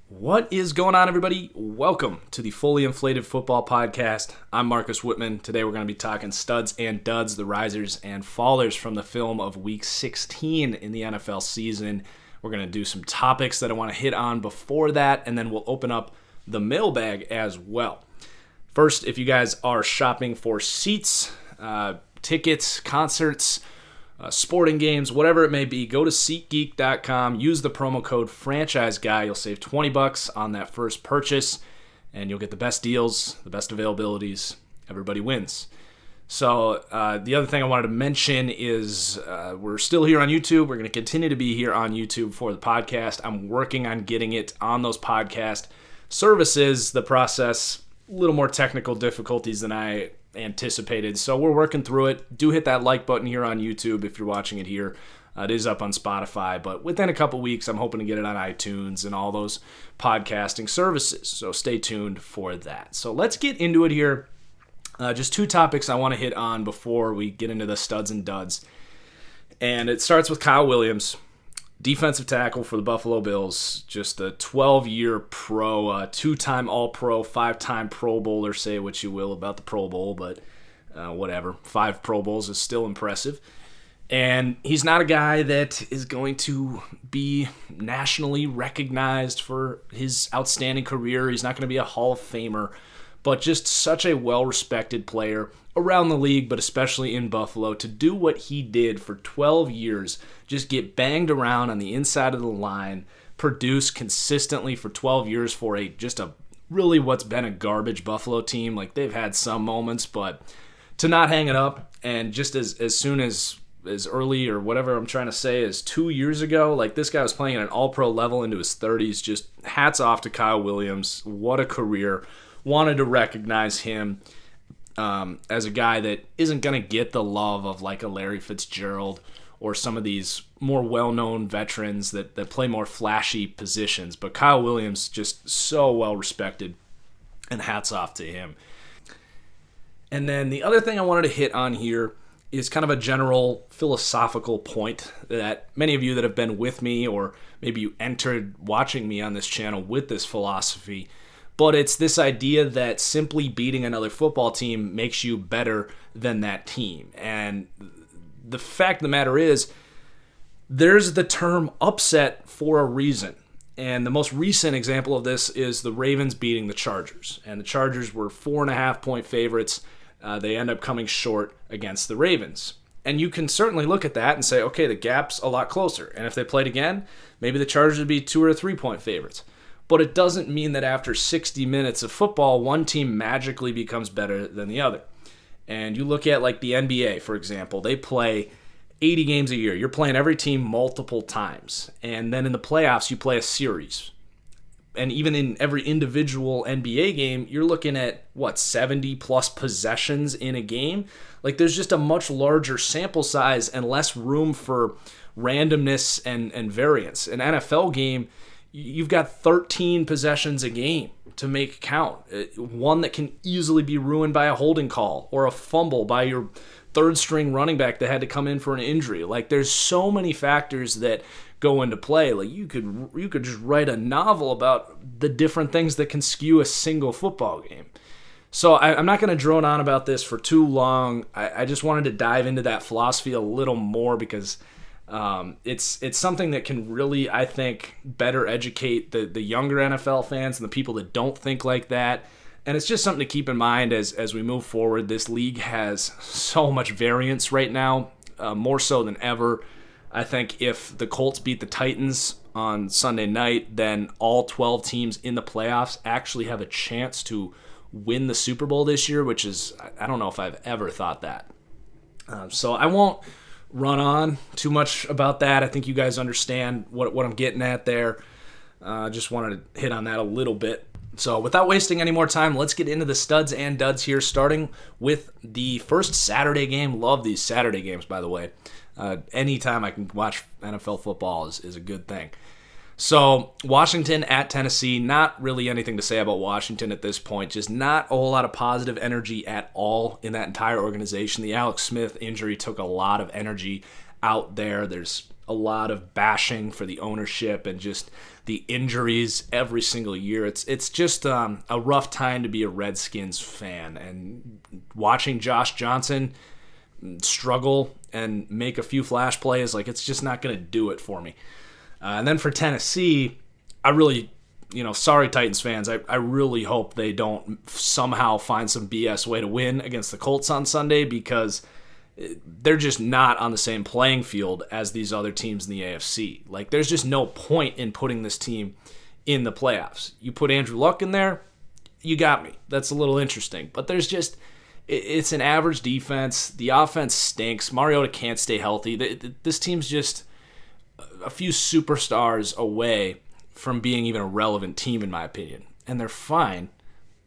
What is going on, everybody? Welcome to the Fully Inflated Football Podcast. I'm Marcus Whitman. Today we're going to be talking studs and duds, the risers and fallers from the film of Week 16 in the NFL season. We're going to do some topics that I want to hit on before that, and then we'll open up the mailbag as well. First, if you guys are shopping for seats, tickets, concerts, sporting games, whatever it may be, go to SeatGeek.com, use the promo code ThatFranchiseGuy. You'll save $20 on that first purchase, and you'll get the best deals, the best availabilities. Everybody wins. So the other thing I wanted to mention is we're still here on YouTube. We're going to continue to be here on YouTube for the podcast. I'm working on getting it on those podcast services. The process, a little more technical difficulties than I anticipated, so we're working through it. Do hit that like button here on YouTube if you're watching it here. It is up on Spotify, but within a couple weeks I'm hoping to get it on iTunes and all those podcasting services, so stay tuned for that. So let's get into it here. Just two topics I want to hit on before we get into the studs and duds, and it starts with Kyle Williams, defensive tackle for the Buffalo Bills, just a 12-year pro, two-time All-Pro, five-time Pro Bowler. Say what you will about the Pro Bowl, but whatever. 5 Pro Bowls is still impressive. And he's not a guy that is going to be nationally recognized for his outstanding career. He's not going to be a Hall of Famer, but just such a well-respected player around the league, but especially in Buffalo, to do what he did for 12 years, just get banged around on the inside of the line, produce consistently for 12 years for a really what's been a garbage Buffalo team. Like, they've had some moments, but to not hang it up, and just as soon as early, or whatever I'm trying to say, as 2 years ago, like, this guy was playing at an all-pro level into his 30s. Just hats off to Kyle Williams. What a career. Wanted to recognize him as a guy that isn't going to get the love of like a Larry Fitzgerald or some of these more well-known veterans that play more flashy positions. But Kyle Williams, just so well-respected, and hats off to him. And then the other thing I wanted to hit on here is kind of a general philosophical point that many of you that have been with me, or maybe you entered watching me on this channel with this philosophy, but it's this idea that simply beating another football team makes you better than that team. And the fact of the matter is, there's the term upset for a reason. And the most recent example of this is the Ravens beating the Chargers. And the Chargers were 4.5-point favorites. They end up coming short against the Ravens. And you can certainly look at that and say, okay, the gap's a lot closer. And if they played again, maybe the Chargers would be 2 or 3-point favorites. But it doesn't mean that after 60 minutes of football, one team magically becomes better than the other. And you look at like the NBA, for example, they play 80 games a year. You're playing every team multiple times. And then in the playoffs, you play a series. And even in every individual NBA game, you're looking at, 70-plus possessions in a game? Like, there's just a much larger sample size and less room for randomness and variance. An NFL game, you've got 13 possessions a game to make count. One that can easily be ruined by a holding call or a fumble by your third-string running back that had to come in for an injury. Like, there's so many factors that go into play. Like, you could just write a novel about the different things that can skew a single football game. So I'm not going to drone on about this for too long. I just wanted to dive into that philosophy a little more because it's something that can really, I think, better educate the younger NFL fans and the people that don't think like that. And it's just something to keep in mind as we move forward. This league has so much variance right now, more so than ever. I think if the Colts beat the Titans on Sunday night, then all 12 teams in the playoffs actually have a chance to win the Super Bowl this year, which is, I don't know if I've ever thought that. So I won't run on too much about that. I think you guys understand what I'm getting at there. Just wanted to hit on that a little bit. So without wasting any more time, let's get into the studs and duds here, starting with the first Saturday game. Love these Saturday games, by the way. Anytime I can watch NFL football is a good thing. So Washington at Tennessee, not really anything to say about Washington at this point. Just not a whole lot of positive energy at all in that entire organization. The Alex Smith injury took a lot of energy out there. There's a lot of bashing for the ownership and just the injuries every single year. It's just a rough time to be a Redskins fan. And watching Josh Johnson struggle and make a few flash plays, like, it's just not going to do it for me. And then for Tennessee, I really, sorry Titans fans, I really hope they don't somehow find some BS way to win against the Colts on Sunday, because they're just not on the same playing field as these other teams in the AFC. Like, there's just no point in putting this team in the playoffs. You put Andrew Luck in there, you got me. That's a little interesting. But it's an average defense. The offense stinks. Mariota can't stay healthy. This team's just a few superstars away from being even a relevant team, in my opinion. And they're fine,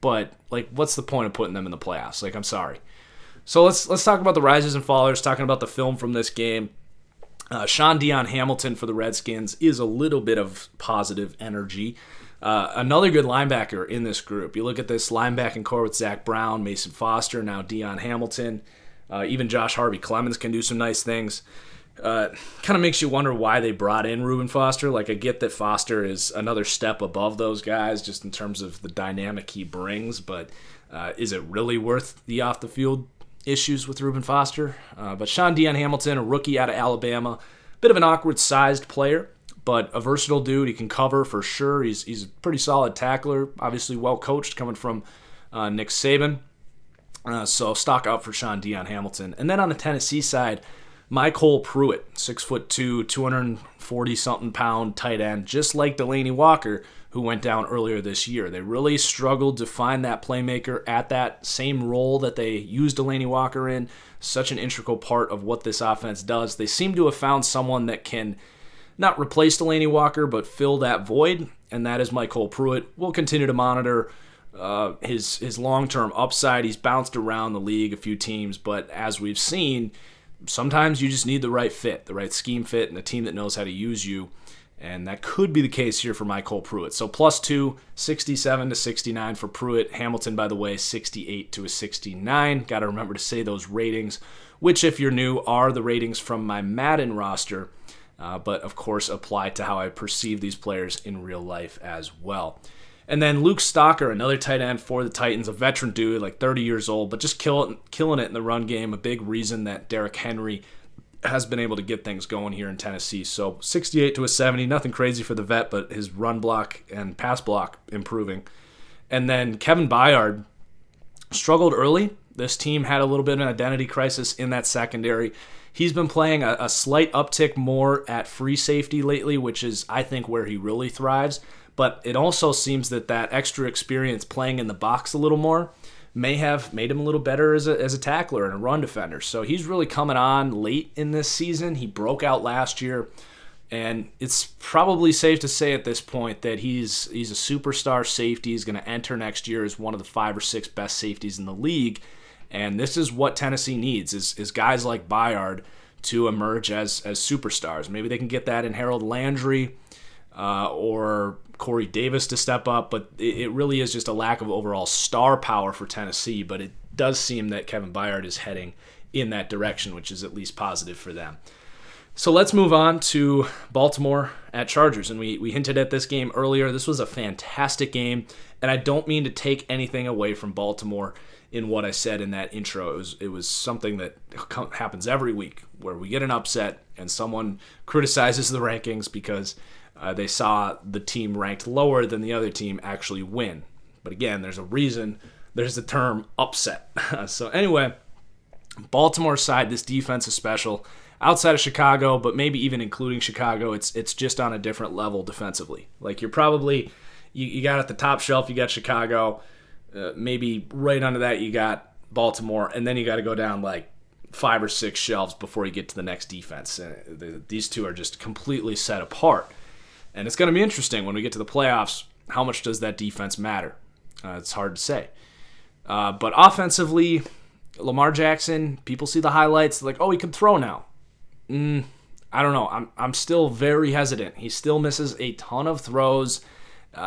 but, like, what's the point of putting them in the playoffs? Like, I'm sorry. So let's talk about the rises and fallers, talking about the film from this game. Sean Dion Hamilton for the Redskins is a little bit of positive energy. Another good linebacker in this group. You look at this linebacking core with Zach Brown, Mason Foster, now Dion Hamilton. Even Josh Harvey-Clemens can do some nice things. Kind of makes you wonder why they brought in Reuben Foster. Like, I get that Foster is another step above those guys just in terms of the dynamic he brings, but is it really worth the off-the-field issues with Reuben Foster? But Sean Dion Hamilton, a rookie out of Alabama, bit of an awkward-sized player, but a versatile dude. He can cover for sure. He's a pretty solid tackler, obviously well-coached, coming from Nick Saban. So stock out for Sean Dion Hamilton. And then on the Tennessee side, MyCole Pruitt, 6'2", 240-something pound tight end, just like Delanie Walker, who went down earlier this year. They really struggled to find that playmaker at that same role that they used Delanie Walker in, such an integral part of what this offense does. They seem to have found someone that can not replace Delanie Walker, but fill that void, and that is MyCole Pruitt. We'll continue to monitor his long-term upside. He's bounced around the league a few teams, but as we've seen, sometimes you just need the right fit, the right scheme fit, and a team that knows how to use you. And that could be the case here for MyCole Pruitt. So +2, 67 to 69 for Pruitt. Hamilton, by the way, 68 to a 69. Got to remember to say those ratings, which, if you're new, are the ratings from my Madden roster, but of course apply to how I perceive these players in real life as well. And then Luke Stalker, another tight end for the Titans, a veteran dude, like 30 years old, but just killing it in the run game. A big reason that Derrick Henry has been able to get things going here in Tennessee. So 68 to a 70, nothing crazy for the vet, but his run block and pass block improving. And then Kevin Byard struggled early. This team had a little bit of an identity crisis in that secondary. He's been playing a slight uptick more at free safety lately, which is, I think, where he really thrives. But it also seems that extra experience playing in the box a little more may have made him a little better as a tackler and a run defender. So he's really coming on late in this season. He broke out last year, and it's probably safe to say at this point that he's a superstar safety. He's going to enter next year as one of the 5 or 6 best safeties in the league, and this is what Tennessee needs, is guys like Byard to emerge as superstars. Maybe they can get that in Harold Landry or Corey Davis to step up, but it really is just a lack of overall star power for Tennessee, but it does seem that Kevin Byard is heading in that direction, which is at least positive for them. So let's move on to Baltimore at Chargers, and we hinted at this game earlier. This was a fantastic game, and I don't mean to take anything away from Baltimore in what I said in that intro. It was something that happens every week, where we get an upset and someone criticizes the rankings because they saw the team ranked lower than the other team actually win. But again, there's a reason. There's the term upset. So anyway, Baltimore side, this defense is special. Outside of Chicago, but maybe even including Chicago, it's just on a different level defensively. Like, you're probably, you got at the top shelf, you got Chicago. Maybe right under that you got Baltimore, and then you got to go down like 5 or 6 shelves before you get to the next defense. These two are just completely set apart. And it's going to be interesting when we get to the playoffs. How much does that defense matter? It's hard to say. But offensively, Lamar Jackson, people see the highlights, like, oh, he can throw now. I don't know. I'm still very hesitant. He still misses a ton of throws.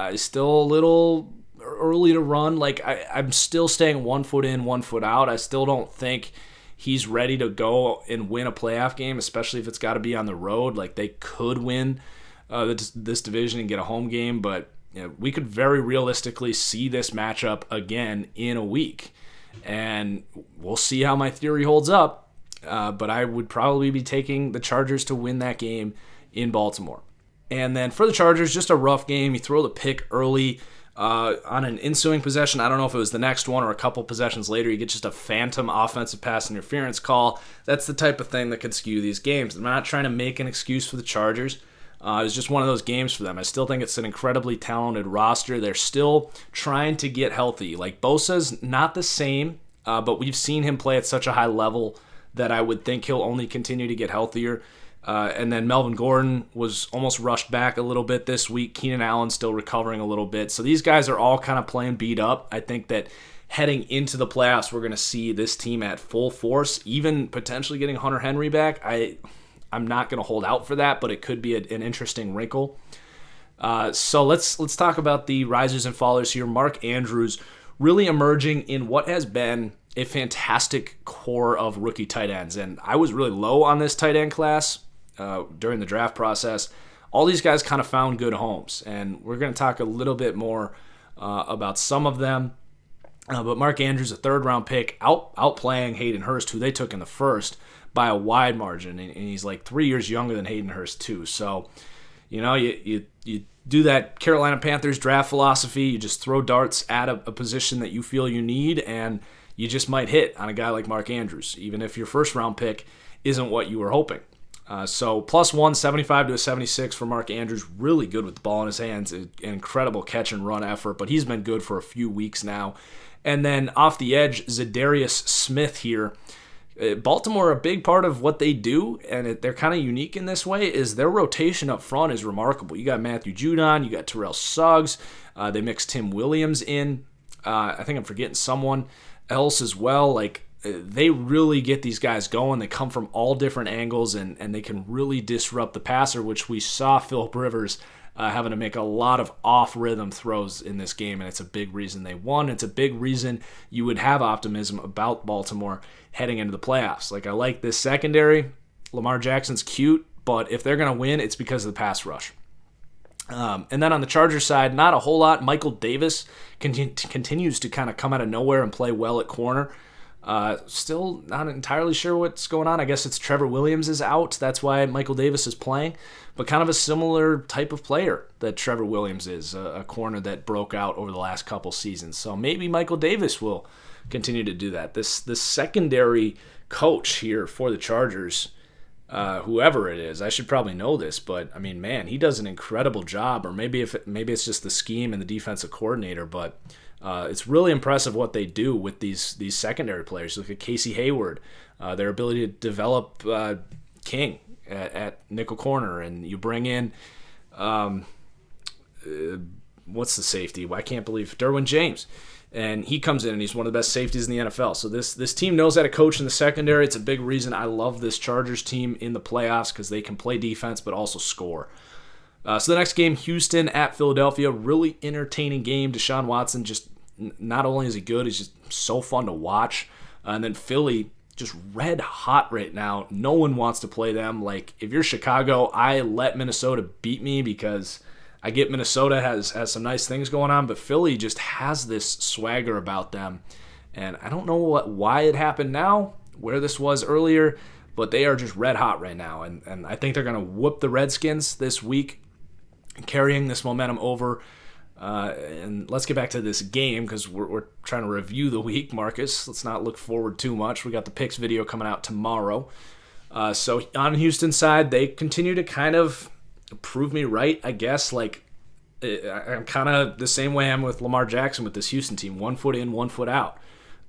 He's still a little early to run. Like, I'm still staying 1 foot in, 1 foot out. I still don't think he's ready to go and win a playoff game, especially if it's got to be on the road. Like, they could win this division and get a home game, but we could very realistically see this matchup again in a week. And we'll see how my theory holds up, but I would probably be taking the Chargers to win that game in Baltimore. And then for the Chargers, just a rough game. You throw the pick early on an ensuing possession. I don't know if it was the next one or a couple possessions later. You get just a phantom offensive pass interference call. That's the type of thing that could skew these games. I'm not trying to make an excuse for the Chargers. It was just one of those games for them. I still think it's an incredibly talented roster. They're still trying to get healthy. Like, Bosa's not the same, but we've seen him play at such a high level that I would think he'll only continue to get healthier. And then Melvin Gordon was almost rushed back a little bit this week. Keenan Allen's still recovering a little bit. So these guys are all kind of playing beat up. I think that heading into the playoffs, we're going to see this team at full force, even potentially getting Hunter Henry back. I'm not going to hold out for that, but it could be an interesting wrinkle. So let's talk about the risers and fallers here. Mark Andrews really emerging in what has been a fantastic core of rookie tight ends. And I was really low on this tight end class during the draft process. All these guys kind of found good homes, and we're going to talk a little bit more about some of them. But Mark Andrews, a third-round pick, outplaying Hayden Hurst, who they took in the first, by a wide margin, and he's like 3 years younger than Hayden Hurst too. So, you do that Carolina Panthers draft philosophy. You just throw darts at a position that you feel you need, and you just might hit on a guy like Mark Andrews, even if your first-round pick isn't what you were hoping. So plus 175 to a 76 for Mark Andrews. Really good with the ball in his hands. An incredible catch and run effort, but he's been good for a few weeks now. And then off the edge, Darius Smith here. Baltimore, a big part of what they do, and they're kind of unique in this way, is their rotation up front is remarkable. You got Matthew Judon, you got Terrell Suggs, they mixed Tim Williams in. I think I'm forgetting someone else as well. Like, they really get these guys going. They come from all different angles, and they can really disrupt the passer, which we saw Philip Rivers having to make a lot of off-rhythm throws in this game, and it's a big reason they won. It's a big reason you would have optimism about Baltimore heading into the playoffs. Like, I like this secondary. Lamar Jackson's cute, but if they're going to win, it's because of the pass rush. And then on the Chargers side, not a whole lot. Michael Davis continues to kind of come out of nowhere and play well at corner. Still not entirely sure what's going on. I guess it's Trevor Williams is out. That's why Michael Davis is playing. But kind of a similar type of player that Trevor Williams is, a corner that broke out over the last couple seasons. So maybe Michael Davis will continue to do that. This secondary coach here for the Chargers, whoever it is, I should probably know this, but I mean, man, he does an incredible job. Or maybe it's just the scheme and the defensive coordinator, but it's really impressive what they do with these secondary players. Look at Casey Hayward, their ability to develop King at nickel corner, and you bring in what's the safety? I can't believe Derwin James, and he comes in and he's one of the best safeties in the NFL. So this team knows how to coach in the secondary. It's a big reason I love this Chargers team in the playoffs, because they can play defense but also score. So the next game, Houston at Philadelphia, really entertaining game. Deshaun Watson, just not only is he good, he's just so fun to watch. And then Philly, just red hot right now. No one wants to play them. Like, if you're Chicago, I let Minnesota beat me because I get Minnesota has some nice things going on, but Philly just has this swagger about them. And I don't know why it happened now, where this was earlier, but they are just red hot right now. And I think they're going to whoop the Redskins this week, carrying this momentum over. And let's get back to this game, because we're trying to review the week, Marcus. Let's not look forward too much. We got the picks video coming out tomorrow. So on Houston's side, they continue to kind of prove me right, I guess. Like, I'm kind of the same way I'm with Lamar Jackson with this Houston team. 1 foot in, 1 foot out.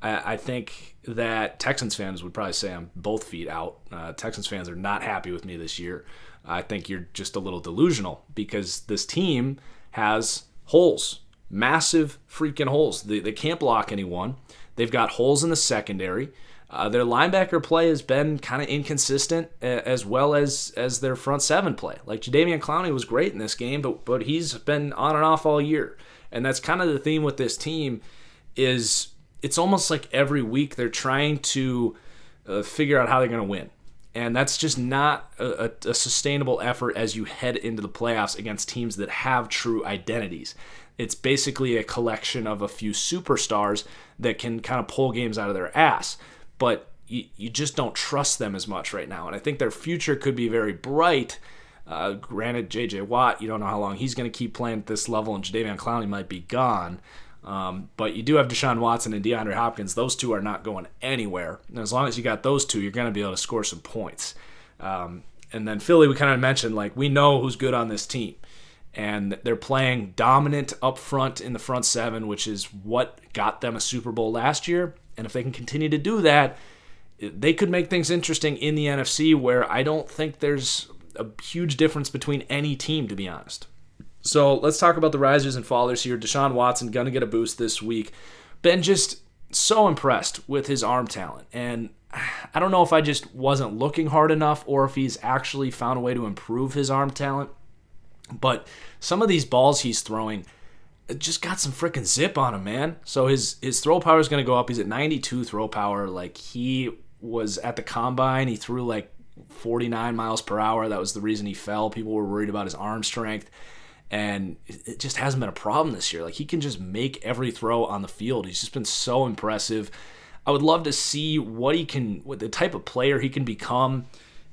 I think that Texans fans would probably say I'm both feet out. Texans fans are not happy with me this year. I think you're just a little delusional, because this team has holes, massive freaking holes. They can't block anyone. They've got holes in the secondary. Their linebacker play has been kind of inconsistent, as well as their front seven play. Like, Jadeveon Clowney was great in this game, but he's been on and off all year. And that's kind of the theme with this team, is it's almost like every week they're trying to figure out how they're going to win. And that's just not a sustainable effort as you head into the playoffs against teams that have true identities. It's basically a collection of a few superstars that can kind of pull games out of their ass. But you just don't trust them as much right now. And I think their future could be very bright. Granted, J.J. Watt, you don't know how long he's going to keep playing at this level, and Jadeveon Clowney might be gone. But you do have Deshaun Watson and DeAndre Hopkins. Those two are not going anywhere. And as long as you got those two, you're going to be able to score some points. And then Philly, we kind of mentioned, like, we know who's good on this team. And they're playing dominant up front in the front seven, which is what got them a Super Bowl last year. And if they can continue to do that, they could make things interesting in the NFC, where I don't think there's a huge difference between any team, to be honest. So let's talk about the risers and fallers here. Deshaun Watson going to get a boost this week. Been just so impressed with his arm talent. And I don't know if I just wasn't looking hard enough or if he's actually found a way to improve his arm talent. But some of these balls he's throwing just got some freaking zip on him, man. So his throw power is going to go up. He's at 92 throw power. Like, he was at the combine. He threw like 49 miles per hour. That was the reason he fell. People were worried about his arm strength. And it just hasn't been a problem this year. Like, he can just make every throw on the field. He's just been so impressive. I would love to see what the type of player he can become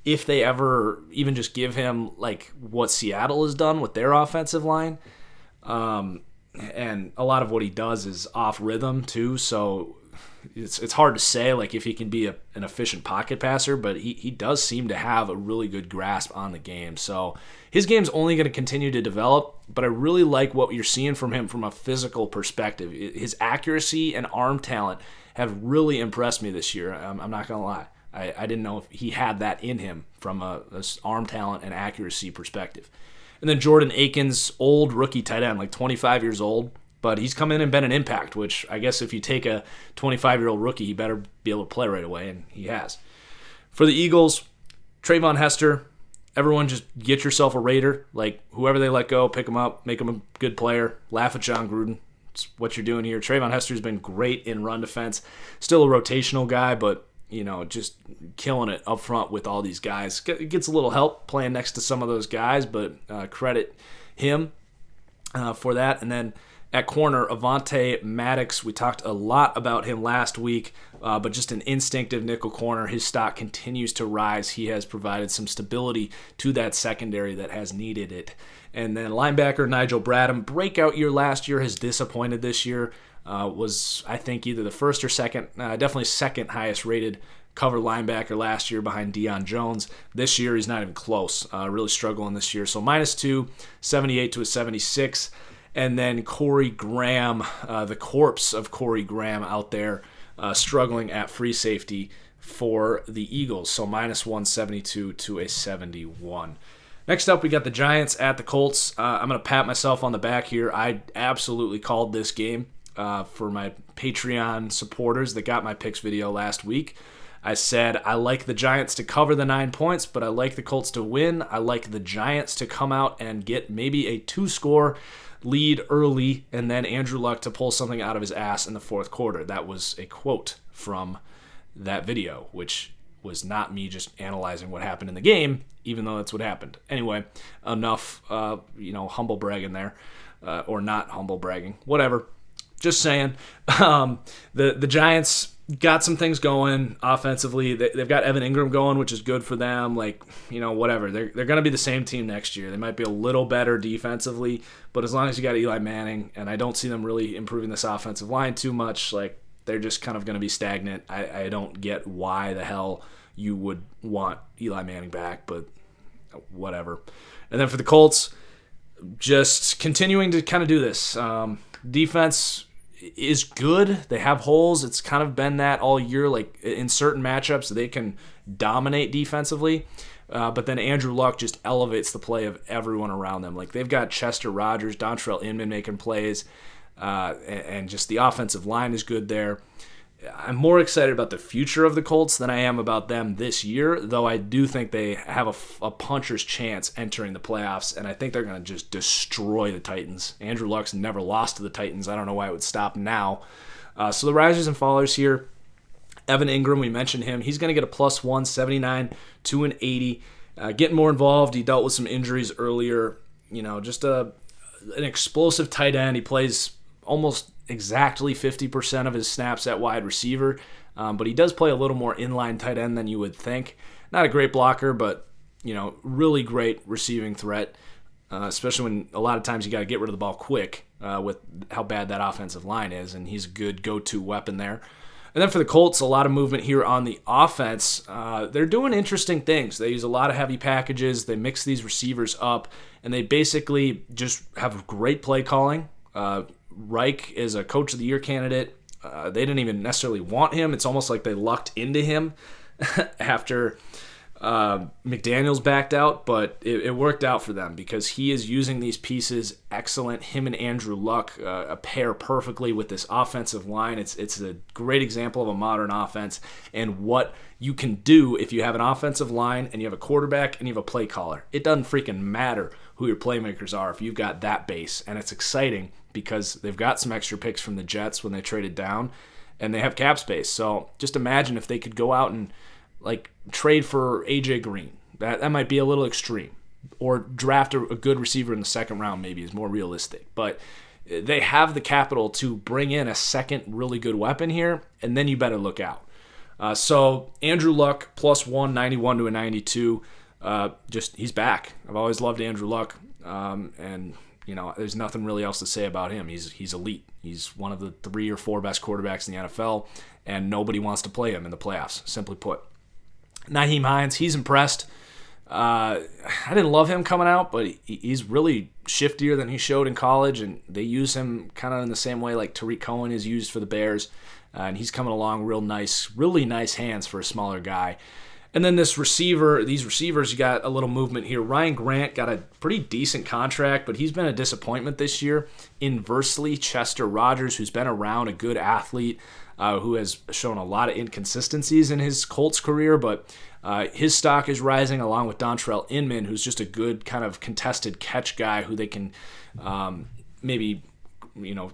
if they ever even just give him like what Seattle has done with their offensive line. And a lot of what he does is off rhythm too. So it's hard to say like if he can be an efficient pocket passer, but he does seem to have a really good grasp on the game. So his game's only going to continue to develop, but I really like what you're seeing from him from a physical perspective. His accuracy and arm talent have really impressed me this year. I'm not going to lie. I didn't know if he had that in him from a arm talent and accuracy perspective. And then Jordan Akins, old rookie tight end, like 25 years old, but he's come in and been an impact, which I guess if you take a 25-year-old rookie, he better be able to play right away, and he has. For the Eagles, Trayvon Hester, everyone just get yourself a Raider. Like, whoever they let go, pick him up, make him a good player, laugh at John Gruden. It's what you're doing here. Trayvon Hester's been great in run defense. Still a rotational guy, but just killing it up front with all these guys. Gets a little help playing next to some of those guys, but credit him for that. And then at corner, Avonte Maddox, we talked a lot about him last week, but just an instinctive nickel corner. His stock continues to rise. He has provided some stability to that secondary that has needed it. And then linebacker Nigel Bradham, breakout year last year, has disappointed this year. Was, I think, either the first or second, definitely second highest rated cover linebacker last year behind Deion Jones. This year, he's not even close. Really struggling this year. So -2, 78 to a 76. And then Corey Graham, the corpse of Corey Graham out there, struggling at free safety for the Eagles. So -172 to a 71. Next up, we got the Giants at the Colts. I'm going to pat myself on the back here. I absolutely called this game. For my Patreon supporters that got my picks video last week. I said I like the Giants to cover the 9 points, but I like the Colts to win. I like the Giants to come out and get maybe a 2-score lead early, and then Andrew Luck to pull something out of his ass in the fourth quarter. That was a quote from that video, which was not me just analyzing what happened in the game, even though that's what happened. Anyway, enough humble bragging there, or not humble bragging, whatever. Just saying. The Giants got some things going offensively. They've got Evan Engram going, which is good for them. Whatever. They're going to be the same team next year. They might be a little better defensively, but as long as you got Eli Manning, and I don't see them really improving this offensive line too much, they're just kind of going to be stagnant. I don't get why the hell you would want Eli Manning back, but whatever. And then for the Colts, just continuing to kind of do this. Defense is good. They have holes. It's kind of been that all year. Like in certain matchups, they can dominate defensively. But then Andrew Luck just elevates the play of everyone around them. Like they've got Chester Rodgers, Dontrell Inman making plays, and just the offensive line is good there. I'm more excited about the future of the Colts than I am about them this year, though I do think they have a puncher's chance entering the playoffs, and I think they're going to just destroy the Titans. Andrew Luck's never lost to the Titans. I don't know why it would stop now. So the risers and fallers here, Evan Engram, we mentioned him. He's going to get a plus 179 to an 80. Getting more involved. He dealt with some injuries earlier. Just an explosive tight end. He plays almost exactly 50% of his snaps at wide receiver, but he does play a little more inline tight end than you would think. Not a great blocker, but really great receiving threat, especially when a lot of times you got to get rid of the ball quick with how bad that offensive line is, and he's a good go-to weapon there. And then for the Colts, a lot of movement here on the offense. They're doing interesting things. They use a lot of heavy packages. They mix these receivers up, and they basically just have great play calling. Reich is a Coach of the Year candidate. They didn't even necessarily want him. It's almost like they lucked into him after McDaniels backed out, but it worked out for them because he is using these pieces excellent. Him and Andrew Luck pair perfectly with this offensive line. It's a great example of a modern offense and what you can do if you have an offensive line and you have a quarterback and you have a play caller. It doesn't freaking matter who your playmakers are if you've got that base, and it's exciting because they've got some extra picks from the Jets when they traded down, and they have cap space. So just imagine if they could go out and trade for AJ Green. That might be a little extreme. Or draft a good receiver in the second round maybe is more realistic. But they have the capital to bring in a second really good weapon here, and then you better look out. So Andrew Luck, plus 191 to a 92. He's back. I've always loved Andrew Luck. And there's nothing really else to say about him. He's elite. He's one of the 3 or 4 best quarterbacks in the NFL, and nobody wants to play him in the playoffs, simply put. Nyheim Hines, he's impressed. I didn't love him coming out, but he's really shiftier than he showed in college, and they use him kind of in the same way like Tariq Cohen is used for the Bears, and he's coming along really nice hands for a smaller guy. And then these receivers, you got a little movement here. Ryan Grant got a pretty decent contract, but he's been a disappointment this year. Inversely, Chester Rodgers, who's been around, a good athlete, who has shown a lot of inconsistencies in his Colts career, but his stock is rising along with Dontrell Inman, who's just a good kind of contested catch guy who they can maybe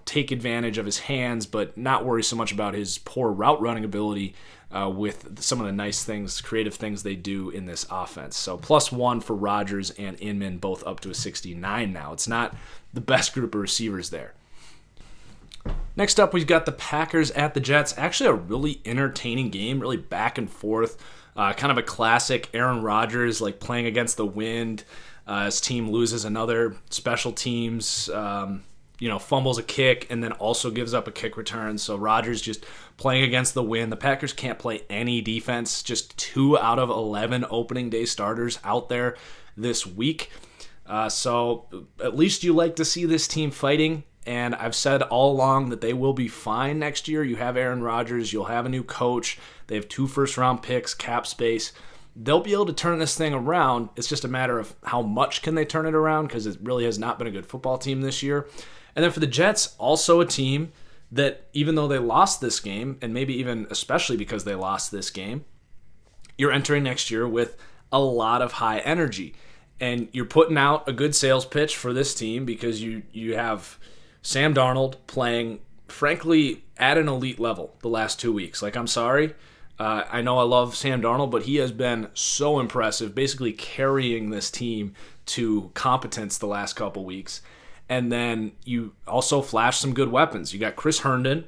take advantage of his hands, but not worry so much about his poor route running ability with some of the nice things, creative things they do in this offense. So plus 1 for Rodgers and Inman, both up to a 69 now. It's not the best group of receivers there. Next up, we've got the Packers at the Jets. Actually a really entertaining game, really back and forth. Kind of a classic Aaron Rodgers playing against the wind. His team loses another special teams, fumbles a kick and then also gives up a kick return. So Rodgers just playing against the wind. The Packers can't play any defense. Just 2 out of 11 opening day starters out there this week. So at least you like to see this team fighting. And I've said all along that they will be fine next year. You have Aaron Rodgers. You'll have a new coach. They have 2 first-round picks, cap space. They'll be able to turn this thing around. It's just a matter of how much can they turn it around, because it really has not been a good football team this year. And then for the Jets, also a team that even though they lost this game, and maybe even especially because they lost this game, you're entering next year with a lot of high energy. And you're putting out a good sales pitch for this team because you have Sam Darnold playing, frankly, at an elite level the last 2 weeks. I'm sorry. I know I love Sam Darnold, but he has been so impressive, basically carrying this team to competence the last couple weeks. And then you also flash some good weapons. You got Chris Herndon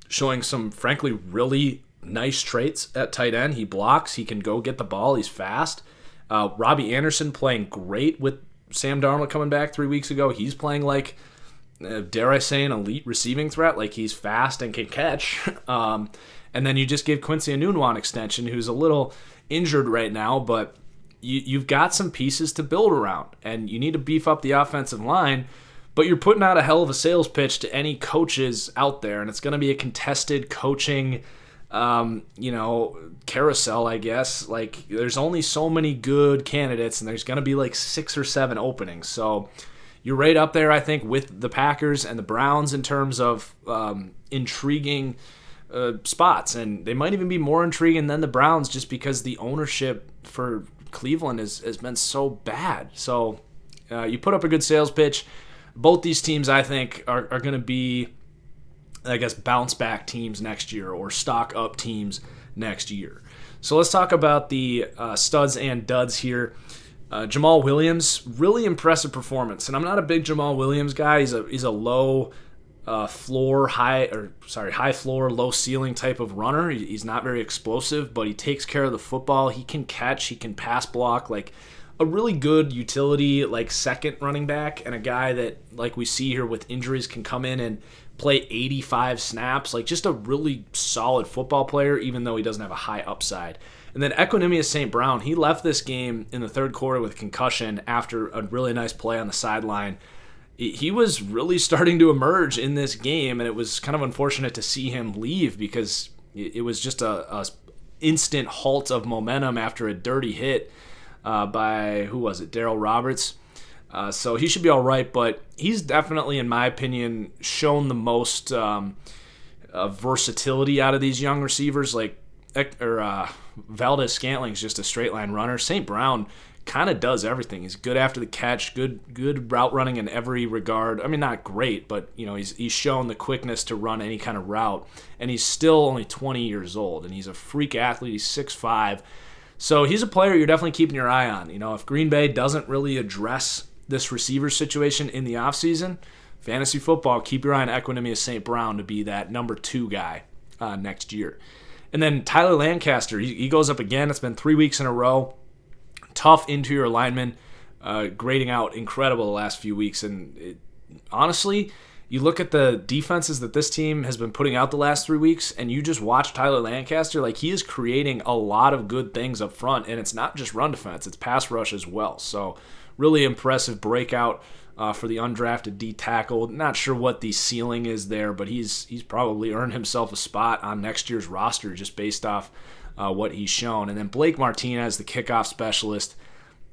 showing some, frankly, really nice traits at tight end. He blocks. He can go get the ball. He's fast. Robbie Anderson playing great with Sam Darnold coming back 3 weeks ago. He's playing dare I say, an elite receiving threat. He's fast and can catch. And then you just gave Quincy Enunwa an extension, who's a little injured right now, but you've got some pieces to build around, and you need to beef up the offensive line, but you're putting out a hell of a sales pitch to any coaches out there, and it's going to be a contested coaching carousel, I guess. There's only so many good candidates, and there's going to be 6 or 7 openings. So you're right up there, I think, with the Packers and the Browns in terms of intriguing spots. And they might even be more intriguing than the Browns just because the ownership for Cleveland has been so bad. So you put up a good sales pitch. Both these teams, I think, are going to be, I guess, bounce back teams next year or stock up teams next year. So let's talk about the studs and duds here. Jamal Williams, really impressive performance. And I'm not a big Jamal Williams guy. He's a low high floor, low ceiling type of runner. He's not very explosive, but he takes care of the football. He can catch, he can pass block, like a really good utility, like second running back, and a guy that, like we see here with injuries, can come in and play 85 snaps, like just a really solid football player, even though he doesn't have a high upside. And then Equanimeous St. Brown, he left this game in the third quarter with concussion after a really nice play on the sideline. He was really starting to emerge in this game, and it was kind of unfortunate to see him leave because it was just a instant halt of momentum after a dirty hit by, who was it, Darryl Roberts. So he should be all right, but he's definitely, in my opinion, shown the most versatility out of these young receivers. Like Valdez-Scantling's just a straight line runner. St. Brown kind of does everything. He's good after the catch, good route running in every regard. I mean, not great, but he's shown the quickness to run any kind of route, and he's still only 20 years old, and he's a freak athlete. He's 6'5", so he's a player you're definitely keeping your eye on. If Green Bay doesn't really address this receiver situation in the offseason, fantasy football, keep your eye on Equanimeous St. Brown to be that number 2 guy next year. And then Tyler Lancaster, he goes up again. It's been 3 weeks in a row. Tough interior lineman, grading out incredible the last few weeks. And honestly, you look at the defenses that this team has been putting out the last 3 weeks, and you just watch Tyler Lancaster, like he is creating a lot of good things up front. And it's not just run defense, it's pass rush as well. So really impressive breakout for the undrafted D tackle. Not sure what the ceiling is there, but he's probably earned himself a spot on next year's roster just based off what he's shown. And then Blake Martinez, the kickoff specialist,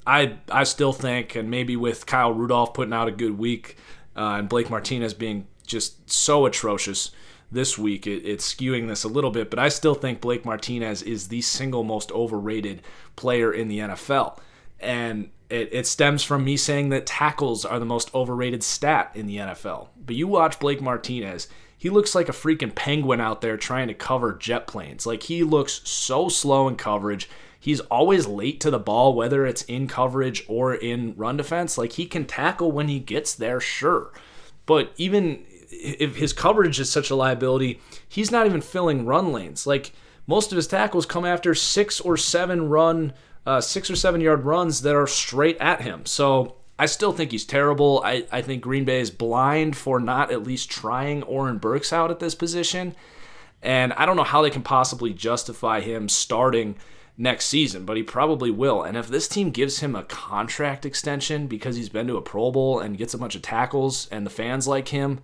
I still think, and maybe with Kyle Rudolph putting out a good week and Blake Martinez being just so atrocious this week, it's skewing this a little bit, but I still think Blake Martinez is the single most overrated player in the NFL. And it stems from me saying that tackles are the most overrated stat in the NFL. But you watch Blake Martinez, he looks like a freaking penguin out there trying to cover jet planes. Like, he looks so slow in coverage. He's always late to the ball, whether it's in coverage or in run defense. Like, he can tackle when he gets there, sure. But even if his coverage is such a liability, he's not even filling run lanes. Like, most of his tackles come after 6 or 7 yard runs that are straight at him. So I still think he's terrible. I think Green Bay is blind for not at least trying Oren Burks out at this position. And I don't know how they can possibly justify him starting next season, but he probably will. And if this team gives him a contract extension because he's been to a Pro Bowl and gets a bunch of tackles and the fans like him,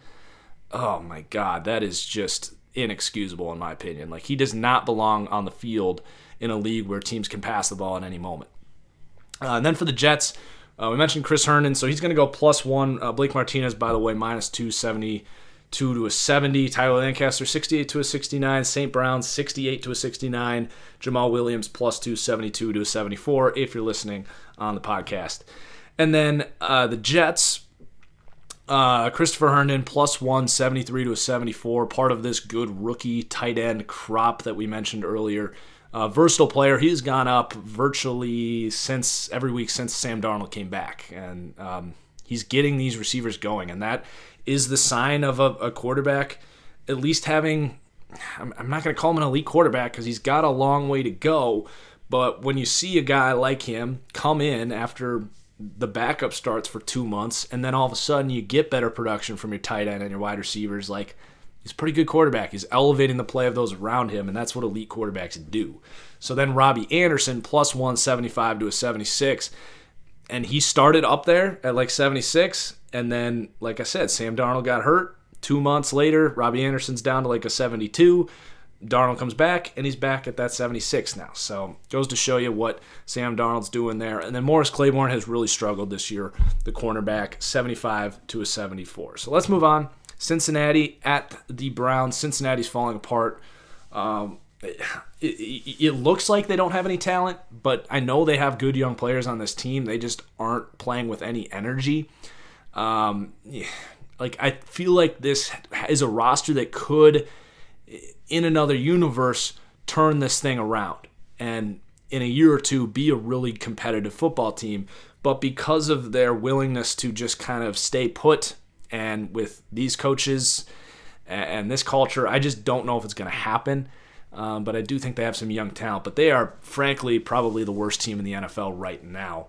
oh my God, that is just inexcusable in my opinion. Like, he does not belong on the field in a league where teams can pass the ball at any moment. And then for the Jets, we mentioned Chris Herndon, so he's going to go +1. Blake Martinez, by the way, -270 to a 70. Tyler Lancaster, 68 to a 69. St. Brown, 68 to a 69. Jamal Williams, +272 to a 74, if you're listening on the podcast. And then the Jets, Christopher Herndon, +1, 73 to a 74. Part of this good rookie tight end crop that we mentioned earlier. Versatile player. He's gone up virtually every week since Sam Darnold came back. And he's getting these receivers going. And that is the sign of a quarterback at least having, I'm not going to call him an elite quarterback because he's got a long way to go. But when you see a guy like him come in after the backup starts for 2 months, and then all of a sudden you get better production from your tight end and your wide receivers, like, he's a pretty good quarterback. He's elevating the play of those around him, and that's what elite quarterbacks do. So then Robbie Anderson, +1, 75 to a 76. And he started up there at like 76. And then, like I said, Sam Darnold got hurt. 2 months later, Robbie Anderson's down to like a 72. Darnold comes back, and he's back at that 76 now. So goes to show you what Sam Darnold's doing there. And then Morris Claiborne has really struggled this year, the cornerback, 75 to a 74. So let's move on. Cincinnati at the Browns. Cincinnati's falling apart. It looks like they don't have any talent, but I know they have good young players on this team. They just aren't playing with any energy. I feel like this is a roster that could, in another universe, turn this thing around and in a year or two be a really competitive football team. But because of their willingness to just kind of stay put, and with these coaches and this culture, I just don't know if it's going to happen. But I do think they have some young talent. But they are, frankly, probably the worst team in the NFL right now.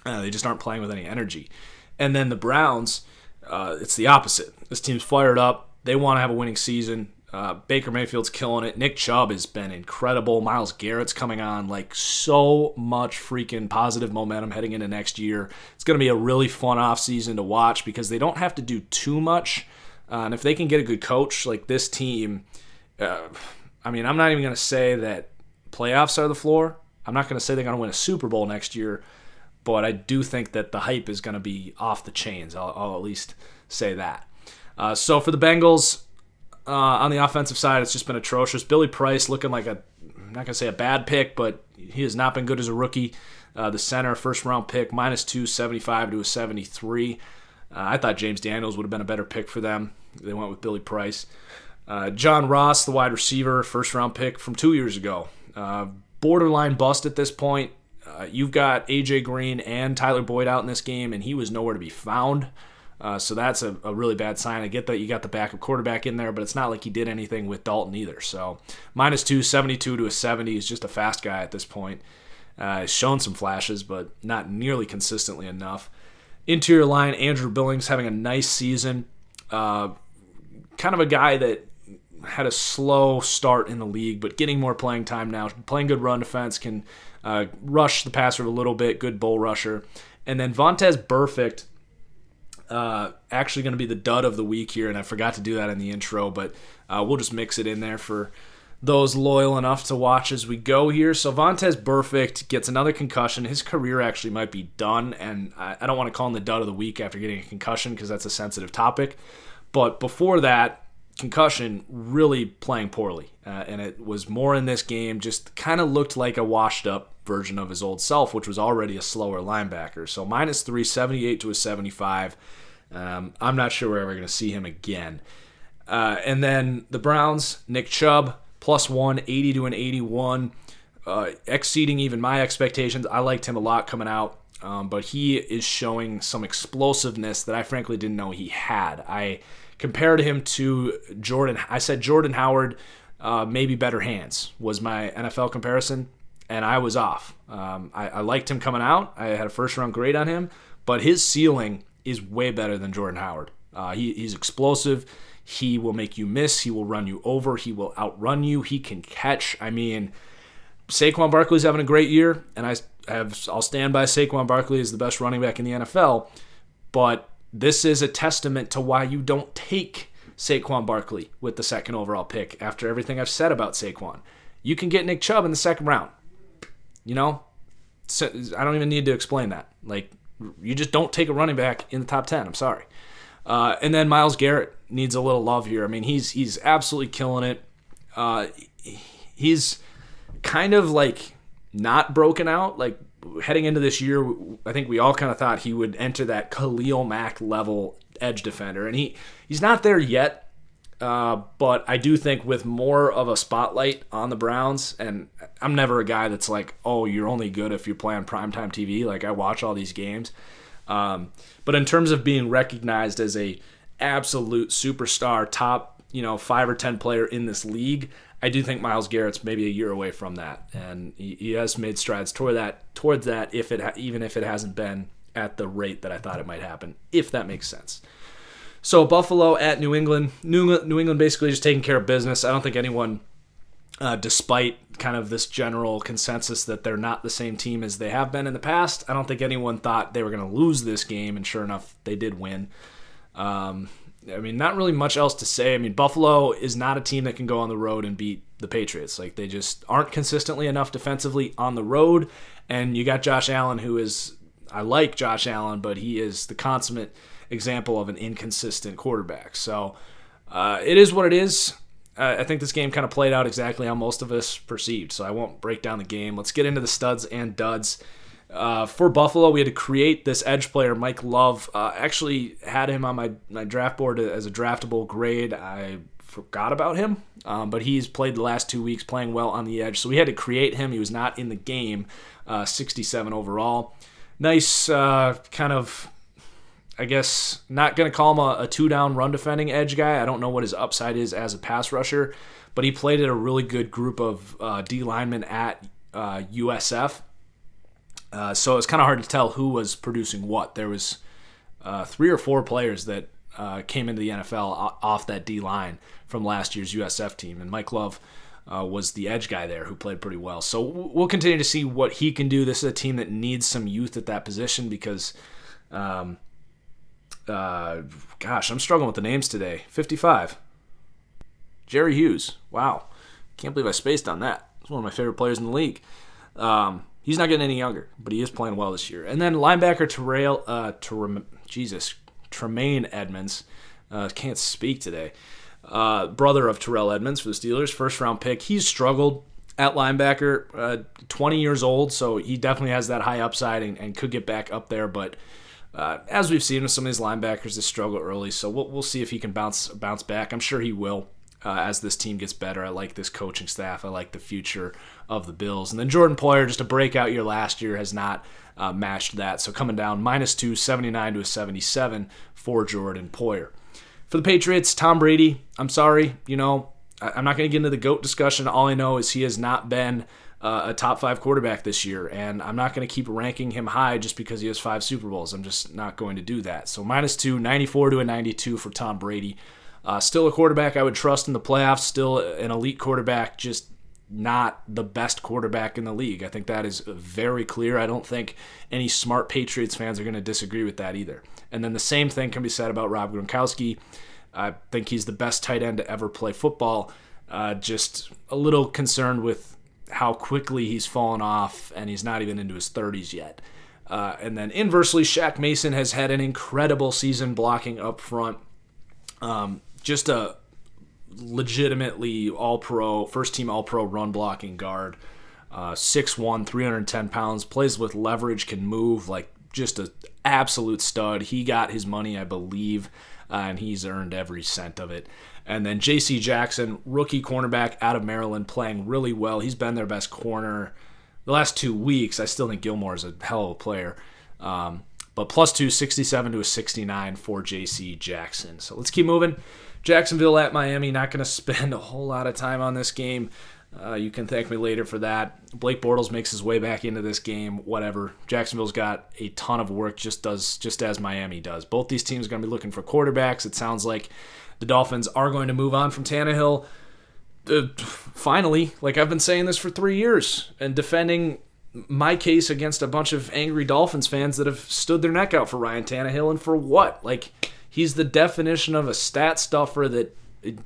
They just aren't playing with any energy. And then the Browns, it's the opposite. This team's fired up. They want to have a winning season. Baker Mayfield's killing it. Nick Chubb has been incredible. Myles Garrett's coming on, like, so much freaking positive momentum heading into next year. It's going to be a really fun offseason to watch because they don't have to do too much. And if they can get a good coach, like this team, I'm not even going to say that playoffs are the floor. I'm not going to say they're going to win a Super Bowl next year, but I do think that the hype is going to be off the chains. I'll at least say that. So for the Bengals, on the offensive side, it's just been atrocious. Billy Price looking like I'm not going to say a bad pick, but he has not been good as a rookie. The center, first-round pick, -275 to a 73. I thought James Daniels would have been a better pick for them. They went with Billy Price. John Ross, the wide receiver, first-round pick from 2 years ago. Borderline bust at this point. You've got A.J. Green and Tyler Boyd out in this game, and he was nowhere to be found. So that's a really bad sign. I get that you got the backup quarterback in there, but it's not like he did anything with Dalton either. So -272 to a 70. He's just a fast guy at this point. He's shown some flashes, but not nearly consistently enough. Interior line, Andrew Billings having a nice season. Kind of a guy that had a slow start in the league, but getting more playing time now. Playing good run defense, can rush the passer a little bit, good bull rusher. And then Vontaze Burfict, actually going to be the dud of the week here, and I forgot to do that in the intro, but we'll just mix it in there for those loyal enough to watch as we go here. So Vontaze Burfict gets another concussion. His career actually might be done, and I don't want to call him the dud of the week after getting a concussion because that's a sensitive topic. But before that, concussion, really playing poorly. And it was more in this game, just kind of looked like a washed-up version of his old self, which was already a slower linebacker. So -3, 78 to a 75. I'm not sure we're ever going to see him again. And then the Browns, Nick Chubb, +1, 80 to an 81, exceeding even my expectations. I liked him a lot coming out, but he is showing some explosiveness that I frankly didn't know he had. I compared him to Jordan. I said Jordan Howard, maybe better hands, was my NFL comparison, and I was off. I liked him coming out. I had a first-round grade on him, but his ceiling is way better than Jordan Howard. He's explosive. He will make you miss. He will run you over. He will outrun you. He can catch. I mean, Saquon Barkley's having a great year, and I'll stand by Saquon Barkley as the best running back in the NFL, but this is a testament to why you don't take Saquon Barkley with the second overall pick after everything I've said about Saquon. You can get Nick Chubb in the second round. So I don't even need to explain that. Like, you just don't take a running back in the top 10. I'm sorry. And then Myles Garrett needs a little love here. I mean, he's absolutely killing it. He's kind of like not broken out. Like, heading into this year, I think we all kind of thought he would enter that Khalil Mack level edge defender, and he's not there yet. But I do think with more of a spotlight on the Browns, and I'm never a guy that's like, oh, you're only good if you play on primetime TV. Like, I watch all these games. But in terms of being recognized as a absolute superstar, top 5 or 10 player in this league, I do think Myles Garrett's maybe a year away from that, and he has made strides towards that. Even if it hasn't been at the rate that I thought it might happen, if that makes sense. So Buffalo at New England. New England basically just taking care of business. I don't think anyone, despite kind of this general consensus that they're not the same team as they have been in the past, I don't think anyone thought they were going to lose this game, and sure enough, they did win. Not really much else to say. I mean, Buffalo is not a team that can go on the road and beat the Patriots. Like, they just aren't consistently enough defensively on the road, and you got Josh Allen, I like Josh Allen, but he is the consummate example of an inconsistent quarterback. So it is what it is. I think this game kind of played out exactly how most of us perceived, so I won't break down the game. Let's get into the studs and duds. For Buffalo, we had to create this edge player, Mike Love. Actually had him on my draft board as a draftable grade. I forgot about him, but he's played the last 2 weeks playing well on the edge. So we had to create him. He was not in the game, 67 overall. Nice kind of, I guess, not going to call him a two-down run-defending edge guy. I don't know what his upside is as a pass rusher, but he played at a really good group of D linemen at USF. So it's kind of hard to tell who was producing what. There was 3 or 4 players that came into the NFL off that D-line from last year's USF team, and Mike Love was the edge guy there who played pretty well. So we'll continue to see what he can do. This is a team that needs some youth at that position because, gosh, I'm struggling with the names today. 55. Jerry Hughes. Wow. Can't believe I spaced on that. He's one of my favorite players in the league. He's not getting any younger, but he is playing well this year. And then linebacker Tremaine Edmonds. Can't speak today. Brother of Terrell Edmonds for the Steelers, first-round pick. He's struggled at linebacker, 20 years old, so he definitely has that high upside and could get back up there. But as we've seen with some of these linebackers, they struggle early, so we'll see if he can bounce back. I'm sure he will. As this team gets better. I like this coaching staff. I like the future of the Bills. And then Jordan Poyer, just a breakout year last year, has not matched that. So coming down -2, 79 to a 77 for Jordan Poyer. For the Patriots, Tom Brady, I'm sorry. I'm not going to get into the GOAT discussion. All I know is he has not been a top 5 quarterback this year. And I'm not going to keep ranking him high just because he has 5 Super Bowls. I'm just not going to do that. So -2, 94 to a 92 for Tom Brady. Still a quarterback I would trust in the playoffs, still an elite quarterback, just not the best quarterback in the league. I think that is very clear. I don't think any smart Patriots fans are going to disagree with that either. And then the same thing can be said about Rob Gronkowski. I think he's the best tight end to ever play football. Just a little concerned with how quickly he's fallen off, and he's not even into his 30s yet. And then inversely, Shaq Mason has had an incredible season blocking up front. Just a legitimately all-pro, first-team all-pro run-blocking guard. 6'1", 310 pounds, plays with leverage, can move, like just an absolute stud. He got his money, I believe, and he's earned every cent of it. And then J.C. Jackson, rookie cornerback out of Maryland, playing really well. He's been their best corner the last 2 weeks. I still think Gilmore is a hell of a player. But +2, 67 to a 69 for J.C. Jackson. So let's keep moving. Jacksonville at Miami, not going to spend a whole lot of time on this game. You can thank me later for that. Blake Bortles makes his way back into this game, whatever. Jacksonville's got a ton of work, just as Miami does. Both these teams are going to be looking for quarterbacks. It sounds like the Dolphins are going to move on from Tannehill. Finally, like I've been saying this for 3 years and defending my case against a bunch of angry Dolphins fans that have stood their neck out for Ryan Tannehill, and for what? Like, he's the definition of a stat stuffer that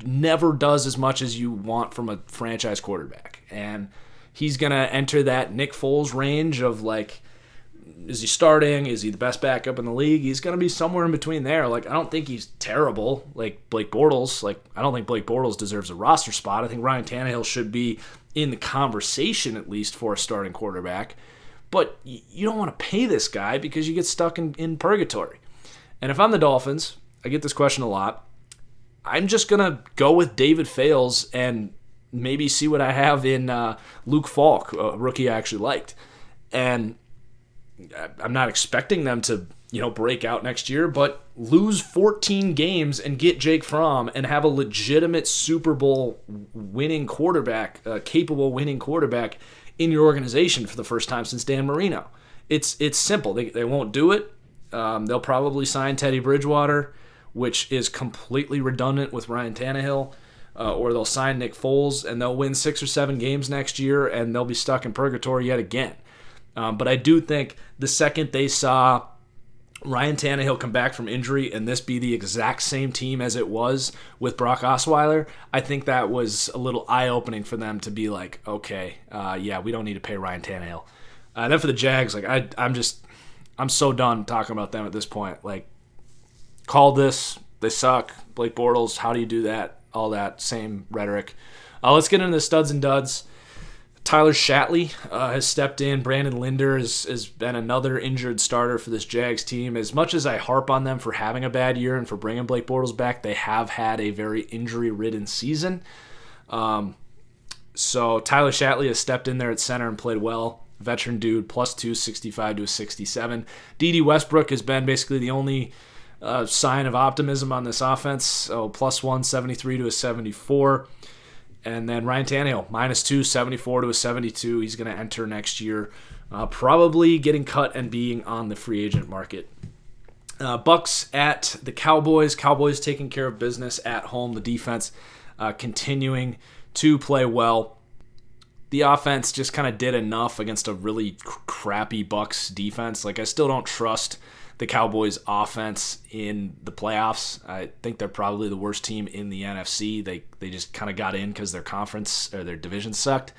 never does as much as you want from a franchise quarterback. And he's going to enter that Nick Foles range of, like, is he starting? Is he the best backup in the league? He's going to be somewhere in between there. Like, I don't think he's terrible like Blake Bortles. Like, I don't think Blake Bortles deserves a roster spot. I think Ryan Tannehill should be in the conversation at least for a starting quarterback. But you don't want to pay this guy because you get stuck in purgatory. And if I'm the Dolphins, I get this question a lot, I'm just going to go with David Fales and maybe see what I have in Luke Falk, a rookie I actually liked. And I'm not expecting them to, break out next year, but lose 14 games and get Jake Fromm and have a legitimate Super Bowl winning quarterback, capable winning quarterback in your organization for the first time since Dan Marino. It's simple. They won't do it. They'll probably sign Teddy Bridgewater, which is completely redundant with Ryan Tannehill, or they'll sign Nick Foles, and they'll win 6 or 7 games next year, and they'll be stuck in purgatory yet again. But I do think the second they saw Ryan Tannehill come back from injury and this be the exact same team as it was with Brock Osweiler, I think that was a little eye-opening for them to be like, okay, we don't need to pay Ryan Tannehill. Then for the Jags, like I'm so done talking about them at this point. Like, call this, they suck. Blake Bortles, how do you do that? All that same rhetoric. Let's get into the studs and duds. Tyler Shatley has stepped in. Brandon Linder has been another injured starter for this Jags team. As much as I harp on them for having a bad year and for bringing Blake Bortles back, they have had a very injury-ridden season. So Tyler Shatley has stepped in there at center and played well. Veteran dude, plus 265 to a 67. D.D. Westbrook has been basically the only sign of optimism on this offense. So plus 173 to a 74. And then Ryan Tannehill, minus 274 to a 72. He's going to enter next year, probably getting cut and being on the free agent market. Bucks at the Cowboys. Cowboys taking care of business at home. The defense continuing to play well. The offense just kind of did enough against a really crappy Bucks defense. Like, I still don't trust the Cowboys offense in the playoffs. I think they're probably the worst team in the NFC. They just kind of got in because their conference or their division sucked.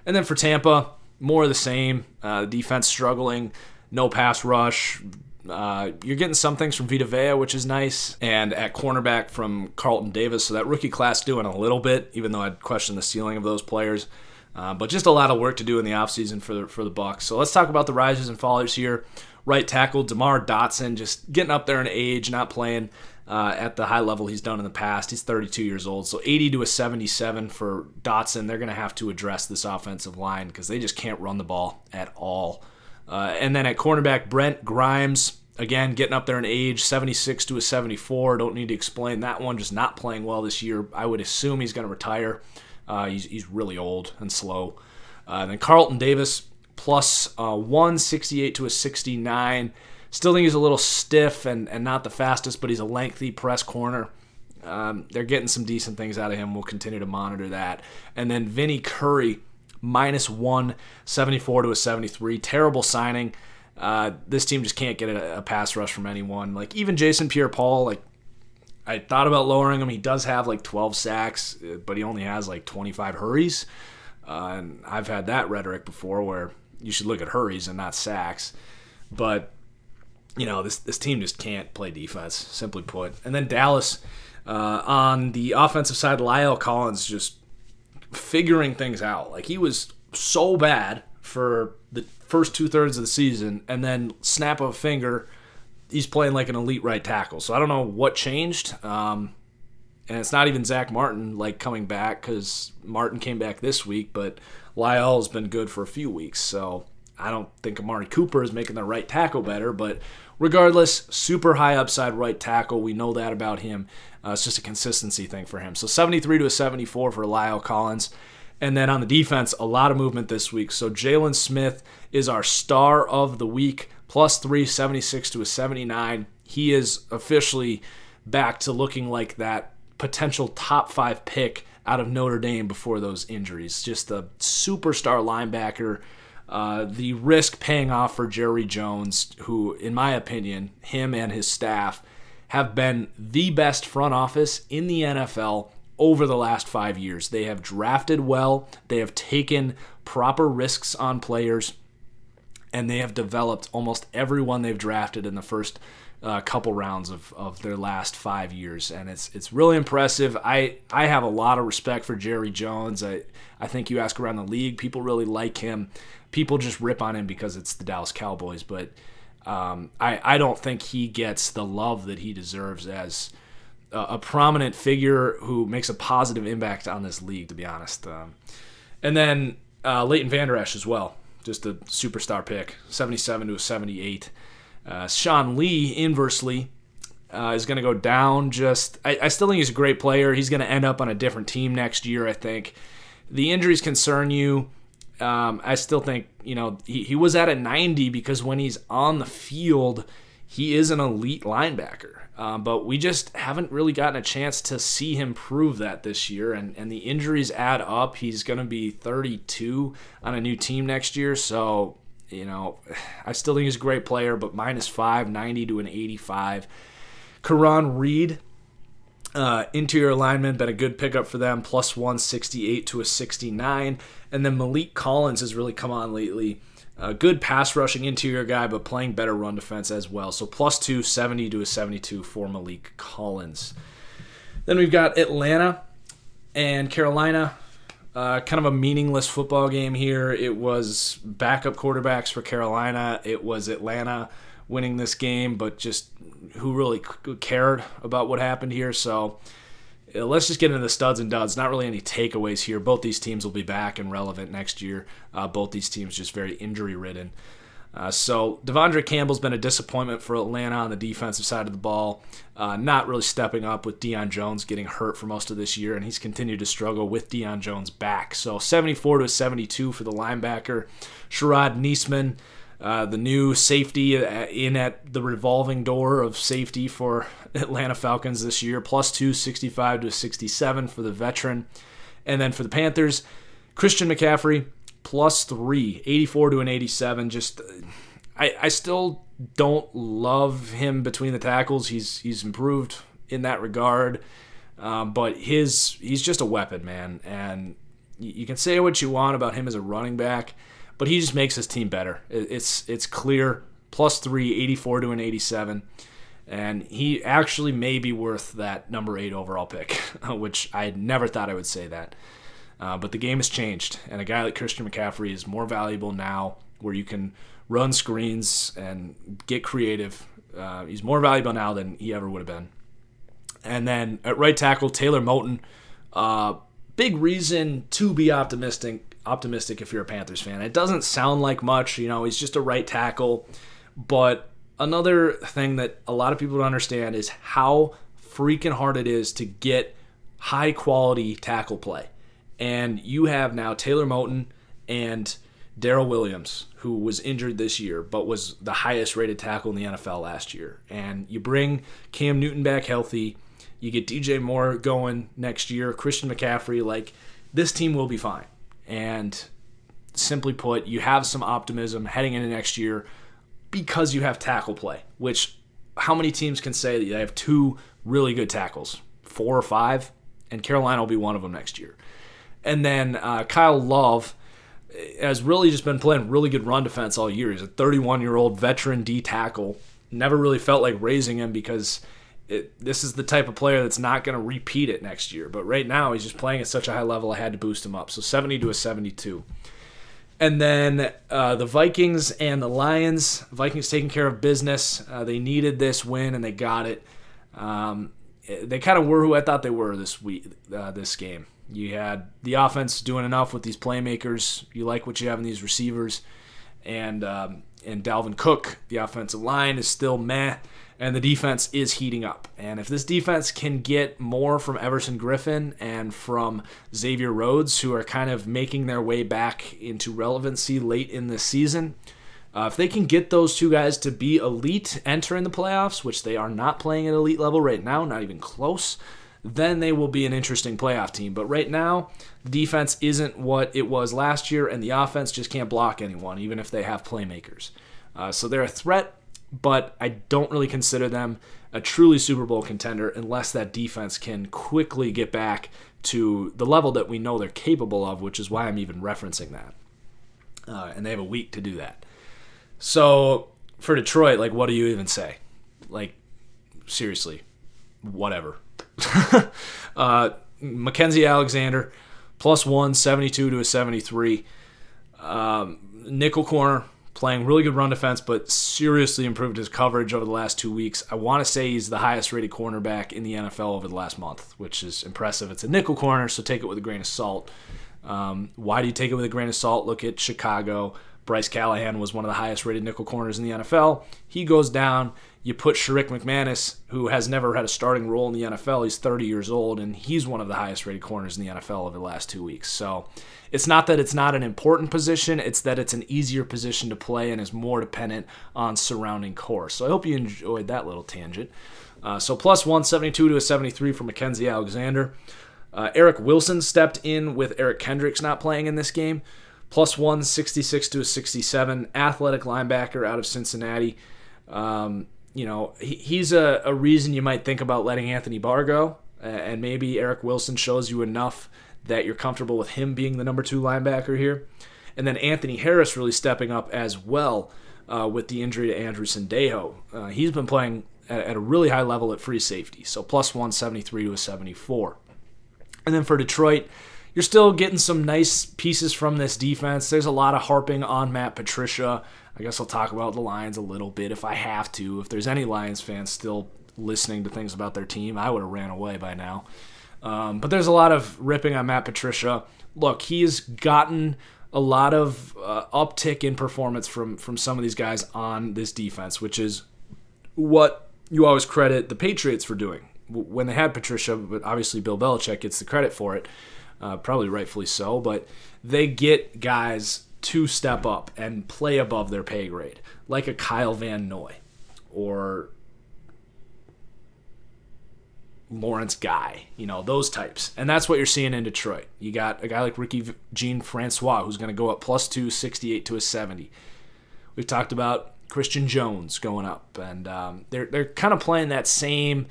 And then for Tampa, more of the same. Defense struggling, no pass rush. You're getting some things from Vita Vea, which is nice, and at cornerback from Carlton Davis. So that rookie class doing a little bit, even though I'd question the ceiling of those players. But just a lot of work to do in the offseason for the Bucs. So let's talk about the risers and fallers here. Right tackle DeMar Dotson, just getting up there in age, not playing at the high level he's done in the past. He's 32 years old, so 80 to a 77 for Dotson. They're going to have to address this offensive line because they just can't run the ball at all. And then at cornerback, Brent Grimes, again, getting up there in age, 76 to a 74. Don't need to explain that one, just not playing well this year. I would assume he's going to retire. He's really old and slow. And then Carlton Davis, plus 168 to a 69. Still think he's a little stiff and not the fastest, but he's a lengthy press corner. They're getting some decent things out of him. We'll continue to monitor that. And then Vinny Curry, minus 174 to a 73. Terrible signing. This team just can't get a pass rush from anyone. Like, even Jason Pierre-Paul, like, I thought about lowering him. He does have like 12 sacks, but he only has like 25 hurries. And I've had that rhetoric before where you should look at hurries and not sacks. But, you know, this team just can't play defense, simply put. And then Dallas, on the offensive side, La'el Collins just figuring things out. Like, he was so bad for the first 2/3 of the season, and then snap of a finger, he's playing like an elite right tackle. So I don't know what changed. And it's not even Zach Martin like coming back, because Martin came back this week, but Lyle's been good for a few weeks. So I don't think Amari Cooper is making the right tackle better. But regardless, super high upside right tackle. We know that about him. It's just a consistency thing for him. So 73 to a 74 for La'el Collins. And then on the defense, a lot of movement this week. So Jaylon Smith is our star of the week, plus 376 to a 79. He is officially back to looking like that potential top 5 pick out of Notre Dame before those injuries. Just a superstar linebacker. The risk paying off for Jerry Jones, who, in my opinion, him and his staff have been the best front office in the NFL over the last 5 years. They have drafted well, they have taken proper risks on players, and they have developed almost everyone they've drafted in the first couple rounds of their last 5 years. And it's really impressive. I have a lot of respect for Jerry Jones. I think you ask around the league, people really like him. People just rip on him because it's the Dallas Cowboys, but I don't think he gets the love that he deserves as a prominent figure who makes a positive impact on this league, to be honest. And then Leighton Vander Esch as well, just a superstar pick, 77 to a 78. Sean Lee, inversely, is going to go down. I still think he's a great player. He's going to end up on a different team next year, I think. The injuries concern you. I still think, he was at a 90 because when he's on the field, he is an elite linebacker. But we just haven't really gotten a chance to see him prove that this year. And the injuries add up. He's going to be 32 on a new team next year. So, I still think he's a great player, but minus 5, 90 to an 85. Karan Reed, interior lineman, been a good pickup for them, plus 168 to a 69. And then Malik Collins has really come on lately. A good pass rushing interior guy, but playing better run defense as well. So plus 2, 70 to a 72 for Malik Collins. Then we've got Atlanta and Carolina. Kind of a meaningless football game here. It was backup quarterbacks for Carolina. It was Atlanta winning this game, but just who really cared about what happened here? So let's just get into the studs and duds. Not really any takeaways here. Both these teams will be back and relevant next year. Both these teams just very injury-ridden. So Devondre Campbell's been a disappointment for Atlanta on the defensive side of the ball, not really stepping up with Deion Jones getting hurt for most of this year, and he's continued to struggle with Deion Jones back. So 74-72 for the linebacker. Sherrod Niesman, the new safety in at the revolving door of safety for Atlanta Falcons this year, +2, 65-67 for the veteran. And then for the Panthers, Christian McCaffrey, +3, 84-87. Just, I still don't love him between the tackles. He's improved in that regard, but he's just a weapon, man. And you can say what you want about him as a running back, but he just makes his team better. It's clear. +3, 84-87. And he actually may be worth that number 8 overall pick, which I never thought I would say that. But the game has changed, and a guy like Christian McCaffrey is more valuable now where you can run screens and get creative. He's more valuable now than he ever would have been. And then at right tackle, Taylor Moton. Big reason to be optimistic if you're a Panthers fan. It doesn't sound like much. He's just a right tackle. But another thing that a lot of people don't understand is how freaking hard it is to get high-quality tackle play. And you have now Taylor Moton and Darrell Williams, who was injured this year, but was the highest-rated tackle in the NFL last year. And you bring Cam Newton back healthy. You get DJ Moore going next year. Christian McCaffrey. This team will be fine. And simply put, you have some optimism heading into next year because you have tackle play, which how many teams can say that they have 2 really good tackles? 4 or 5? And Carolina will be one of them next year. And then Kyle Love has really just been playing really good run defense all year. He's a 31-year-old veteran D tackle. Never really felt like raising him because this is the type of player that's not going to repeat it next year. But right now he's just playing at such a high level, I had to boost him up. So 70-72. And then the Vikings and the Lions. Vikings taking care of business. They needed this win, and they got it. They kind of were who I thought they were this game. You had the offense doing enough with these playmakers. You like what you have in these receivers. And Dalvin Cook, the offensive line, is still meh. And the defense is heating up. And if this defense can get more from Everson Griffin and from Xavier Rhodes, who are kind of making their way back into relevancy late in this season, if they can get those 2 guys to be elite entering the playoffs, which they are not playing at elite level right now, not even close, then they will be an interesting playoff team. But right now, the defense isn't what it was last year, and the offense just can't block anyone, even if they have playmakers. So they're a threat, but I don't really consider them a truly Super Bowl contender unless that defense can quickly get back to the level that we know they're capable of, which is why I'm even referencing that. And they have a week to do that. So for Detroit, what do you even say? Seriously, whatever. Mackenzie Alexander, +1, 72-73. Nickel corner, playing really good run defense, but seriously improved his coverage over the last 2 weeks. I want to say he's the highest-rated cornerback in the NFL over the last month, which is impressive. It's a nickel corner, so take it with a grain of salt. Why do you take it with a grain of salt? Look at Chicago. Bryce Callahan was one of the highest-rated nickel corners in the NFL. He goes down. You put Sherrick McManus, who has never had a starting role in the NFL. He's 30 years old, and he's one of the highest-rated corners in the NFL over the last 2 weeks. So it's not that it's not an important position. It's that it's an easier position to play and is more dependent on surrounding core. So I hope you enjoyed that little tangent. So +1, 72-73 for Mackenzie Alexander. Eric Wilson stepped in with Eric Kendricks not playing in this game. +1, 66-67. Athletic linebacker out of Cincinnati. He's a reason you might think about letting Anthony Barr go, and maybe Eric Wilson shows you enough that you're comfortable with him being the number 2 linebacker here. And then Anthony Harris really stepping up as well with the injury to Andrew Sendejo. He's been playing at a really high level at free safety, so +1, 73-74. And then for Detroit, you're still getting some nice pieces from this defense. There's a lot of harping on Matt Patricia. I guess I'll talk about the Lions a little bit if I have to. If there's any Lions fans still listening to things about their team, I would have ran away by now. But there's a lot of ripping on Matt Patricia. Look, he's gotten a lot of uptick in performance from some of these guys on this defense, which is what you always credit the Patriots for doing. When they had Patricia, but obviously Bill Belichick gets the credit for it, probably rightfully so, but they get guys to step up and play above their pay grade, like a Kyle Van Noy or Lawrence Guy, those types. And that's what you're seeing in Detroit. You got a guy like Ricky Jean-Francois who's going to go up +2, 68 to a 70. We've talked about Christian Jones going up, and they're kind of playing that same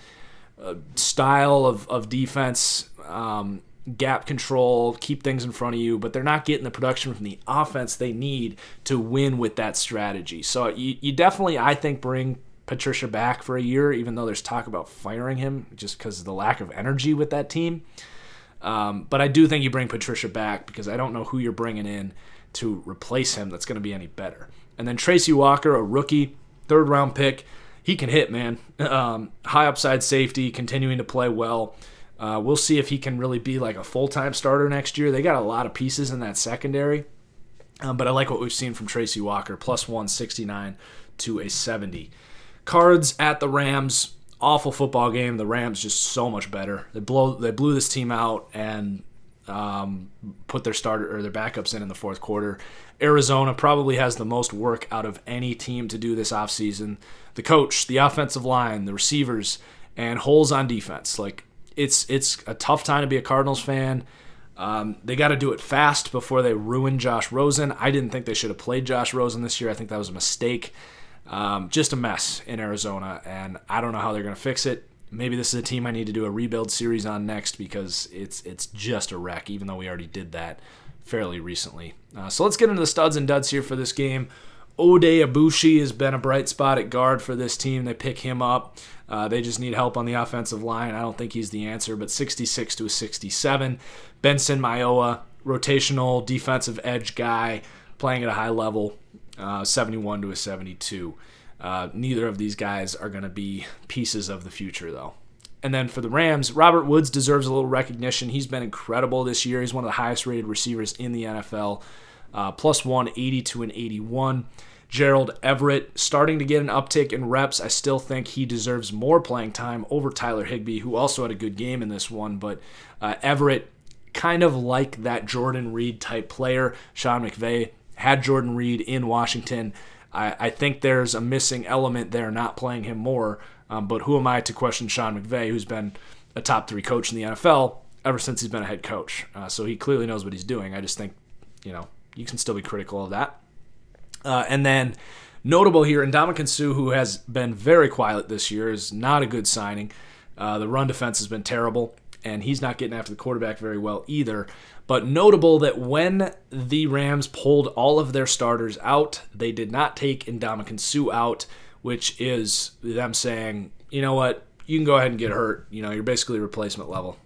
style of defense, gap control, keep things in front of you, but they're not getting the production from the offense they need to win with that strategy. So you definitely, I think, bring Patricia back for a year, even though there's talk about firing him just because of the lack of energy with that team. But I do think you bring Patricia back because I don't know who you're bringing in to replace him that's going to be any better. And then Tracy Walker, a rookie, 3rd-round pick, he can hit, man. High upside safety, continuing to play well. We'll see if he can really be like a full-time starter next year. They got a lot of pieces in that secondary. But I like what we've seen from Tracy Walker, +1, 69 to a 70. Cards at the Rams, awful football game. The Rams just so much better. They blew this team out and put their starter or their backups in the fourth quarter. Arizona probably has the most work out of any team to do this offseason. The coach, the offensive line, the receivers, and holes on defense. Like it's a tough time to be a Cardinals fan. They got to do it fast before they ruin Josh Rosen. I didn't think they should have played Josh Rosen this year. I think that was a mistake. Just a mess in Arizona, and I don't know how they're going to fix it. Maybe this is a team I need to do a rebuild series on next because it's just a wreck, even though we already did that fairly recently. So let's get into the studs and duds here for this game. Ode Abushi has been a bright spot at guard for this team. They pick him up. They just need help on the offensive line. I don't think he's the answer, but 66 to a 67. Benson Mayowa, rotational defensive edge guy, playing at a high level, 71 to a 72. Neither of these guys are going to be pieces of the future, though. And then for the Rams, Robert Woods deserves a little recognition. He's been incredible this year. He's one of the highest-rated receivers in the NFL. +1, 80 to an 81. Gerald Everett starting to get an uptick in reps. I still think he deserves more playing time over Tyler Higbee, who also had a good game in this one. But Everett, kind of like that Jordan Reed type player. Sean McVay had Jordan Reed in Washington. I think there's a missing element there, not playing him more. But who am I to question Sean McVay, who's been a top 3 coach in the NFL ever since he's been a head coach? So he clearly knows what he's doing. I just think, you can still be critical of that. And then notable here, Ndamukong Suh, who has been very quiet this year, is not a good signing. The run defense has been terrible, and he's not getting after the quarterback very well either. But notable that when the Rams pulled all of their starters out, they did not take Ndamukong Suh out, which is them saying, you know what, you can go ahead and get hurt. You're basically replacement level.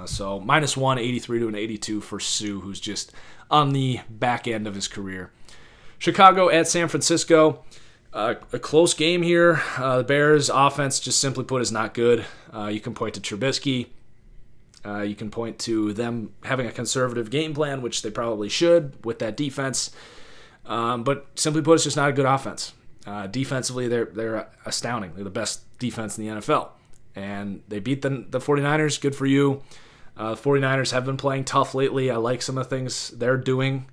So -1, 83 to an 82 for Suh, who's just on the back end of his career. Chicago at San Francisco. A close game here. The Bears' offense, just simply put, is not good. You can point to Trubisky. You can point to them having a conservative game plan, which they probably should with that defense. But simply put, it's just not a good offense. Defensively, they're astounding. They're the best defense in the NFL. And they beat the 49ers. Good for you. 49ers have been playing tough lately. I like some of the things they're doing.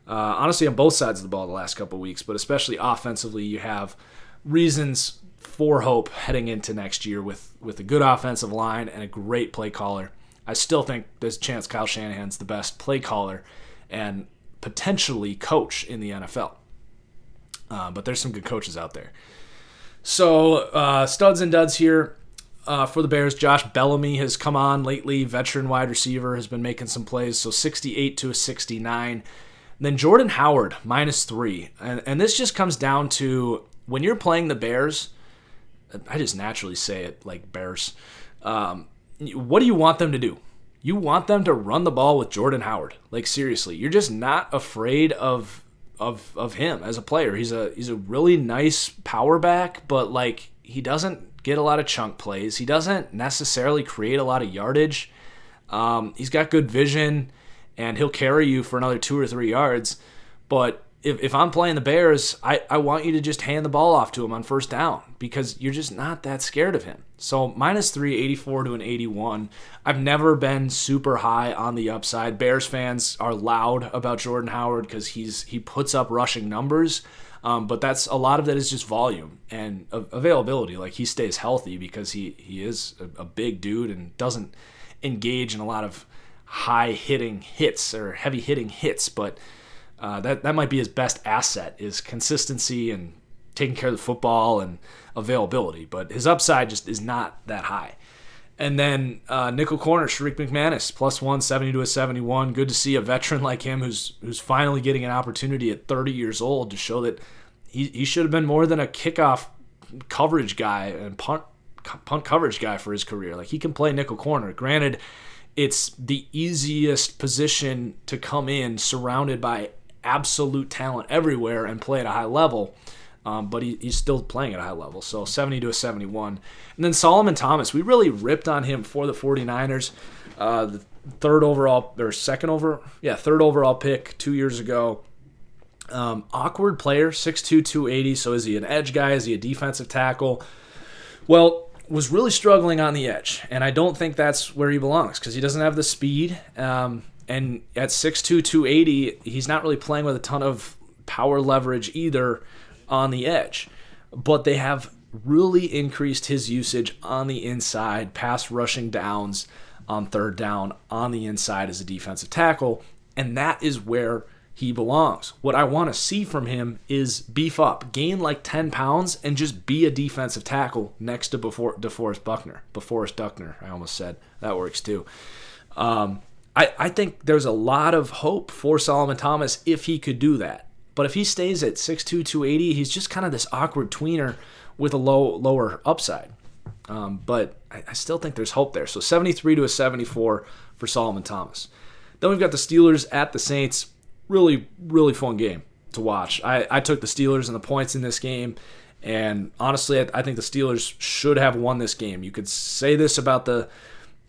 Honestly, on both sides of the ball the last couple of weeks, but especially offensively, you have reasons for hope heading into next year with a good offensive line and a great play caller. I still think there's a chance Kyle Shanahan's the best play caller and potentially coach in the NFL. But there's some good coaches out there. So studs and duds here for the Bears. Josh Bellamy has come on lately. Veteran wide receiver, has been making some plays. So 68 to a 69. Then Jordan Howard, -3. And this just comes down to when you're playing the Bears, I just naturally say it like Bears. What do you want them to do? you want them to run the ball with Jordan Howard. Like, seriously, you're just not afraid of him as a player. He's a really nice power back, but like, he doesn't get a lot of chunk plays. He doesn't necessarily create a lot of yardage. He's got good vision, and he'll carry you for another 2 or 3 yards. But if I'm playing the Bears, I want you to just hand the ball off to him on first down because you're just not that scared of him. So -3, 84 to an 81. I've never been super high on the upside. Bears fans are loud about Jordan Howard because he puts up rushing numbers, but that's a lot of that is just volume and availability. Like, he stays healthy because he is a big dude and doesn't engage in a lot of high-hitting hits or heavy-hitting hits, but that might be his best asset is consistency and taking care of the football and availability. But his upside just is not that high. And then nickel corner, Sharik McManus, +1, 70 to a 71. Good to see a veteran like him who's finally getting an opportunity at 30 years old to show that he should have been more than a kickoff coverage guy and punt coverage guy for his career. Like, he can play nickel corner. Granted, it's the easiest position to come in surrounded by absolute talent everywhere and play at a high level, but he's still playing at a high level. So 70 to a 71. And then Solomon Thomas, we really ripped on him for the 49ers. The third overall pick 2 years ago. Awkward player, 6'2", 280. So is he an edge guy? Is he a defensive tackle? Well, was really struggling on the edge, and I don't think that's where he belongs because he doesn't have the speed. And at 6'2", 280, he's not really playing with a ton of power leverage either on the edge. But they have really increased his usage on the inside, pass rushing downs on third down on the inside as a defensive tackle, and that is where he belongs. What I want to see from him is beef up, gain like 10 pounds, and just be a defensive tackle next to DeForest Buckner. I almost said that works too. I think there's a lot of hope for Solomon Thomas if he could do that. But if he stays at 6'2", 280, he's just kind of this awkward tweener with a lower upside. But I still think there's hope there. So 73 to a 74 for Solomon Thomas. Then we've got the Steelers at the Saints. Really, really fun game to watch. I took the Steelers and the points in this game, and honestly, I think the Steelers should have won this game. You could say this about the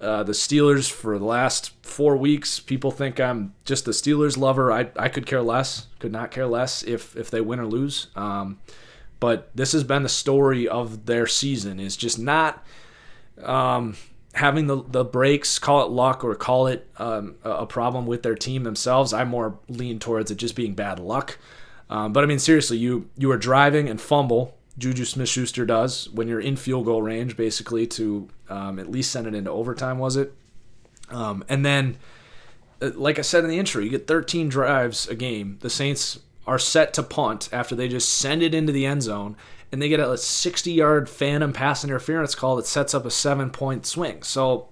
Steelers for the last 4 weeks. People think I'm just the Steelers lover. I could not care less if they win or lose. But this has been the story of their season, is just not having the breaks, call it luck or call it a problem with their team themselves. I more lean towards it just being bad luck. But I mean, seriously, you are driving and fumble. Juju Smith-Schuster does when you're in field goal range, basically, to at least send it into overtime, was it? And then, like I said in the intro, you get 13 drives a game. The Saints are set to punt after they just send it into the end zone, and they get a 60-yard phantom pass interference call that sets up a 7-point swing. So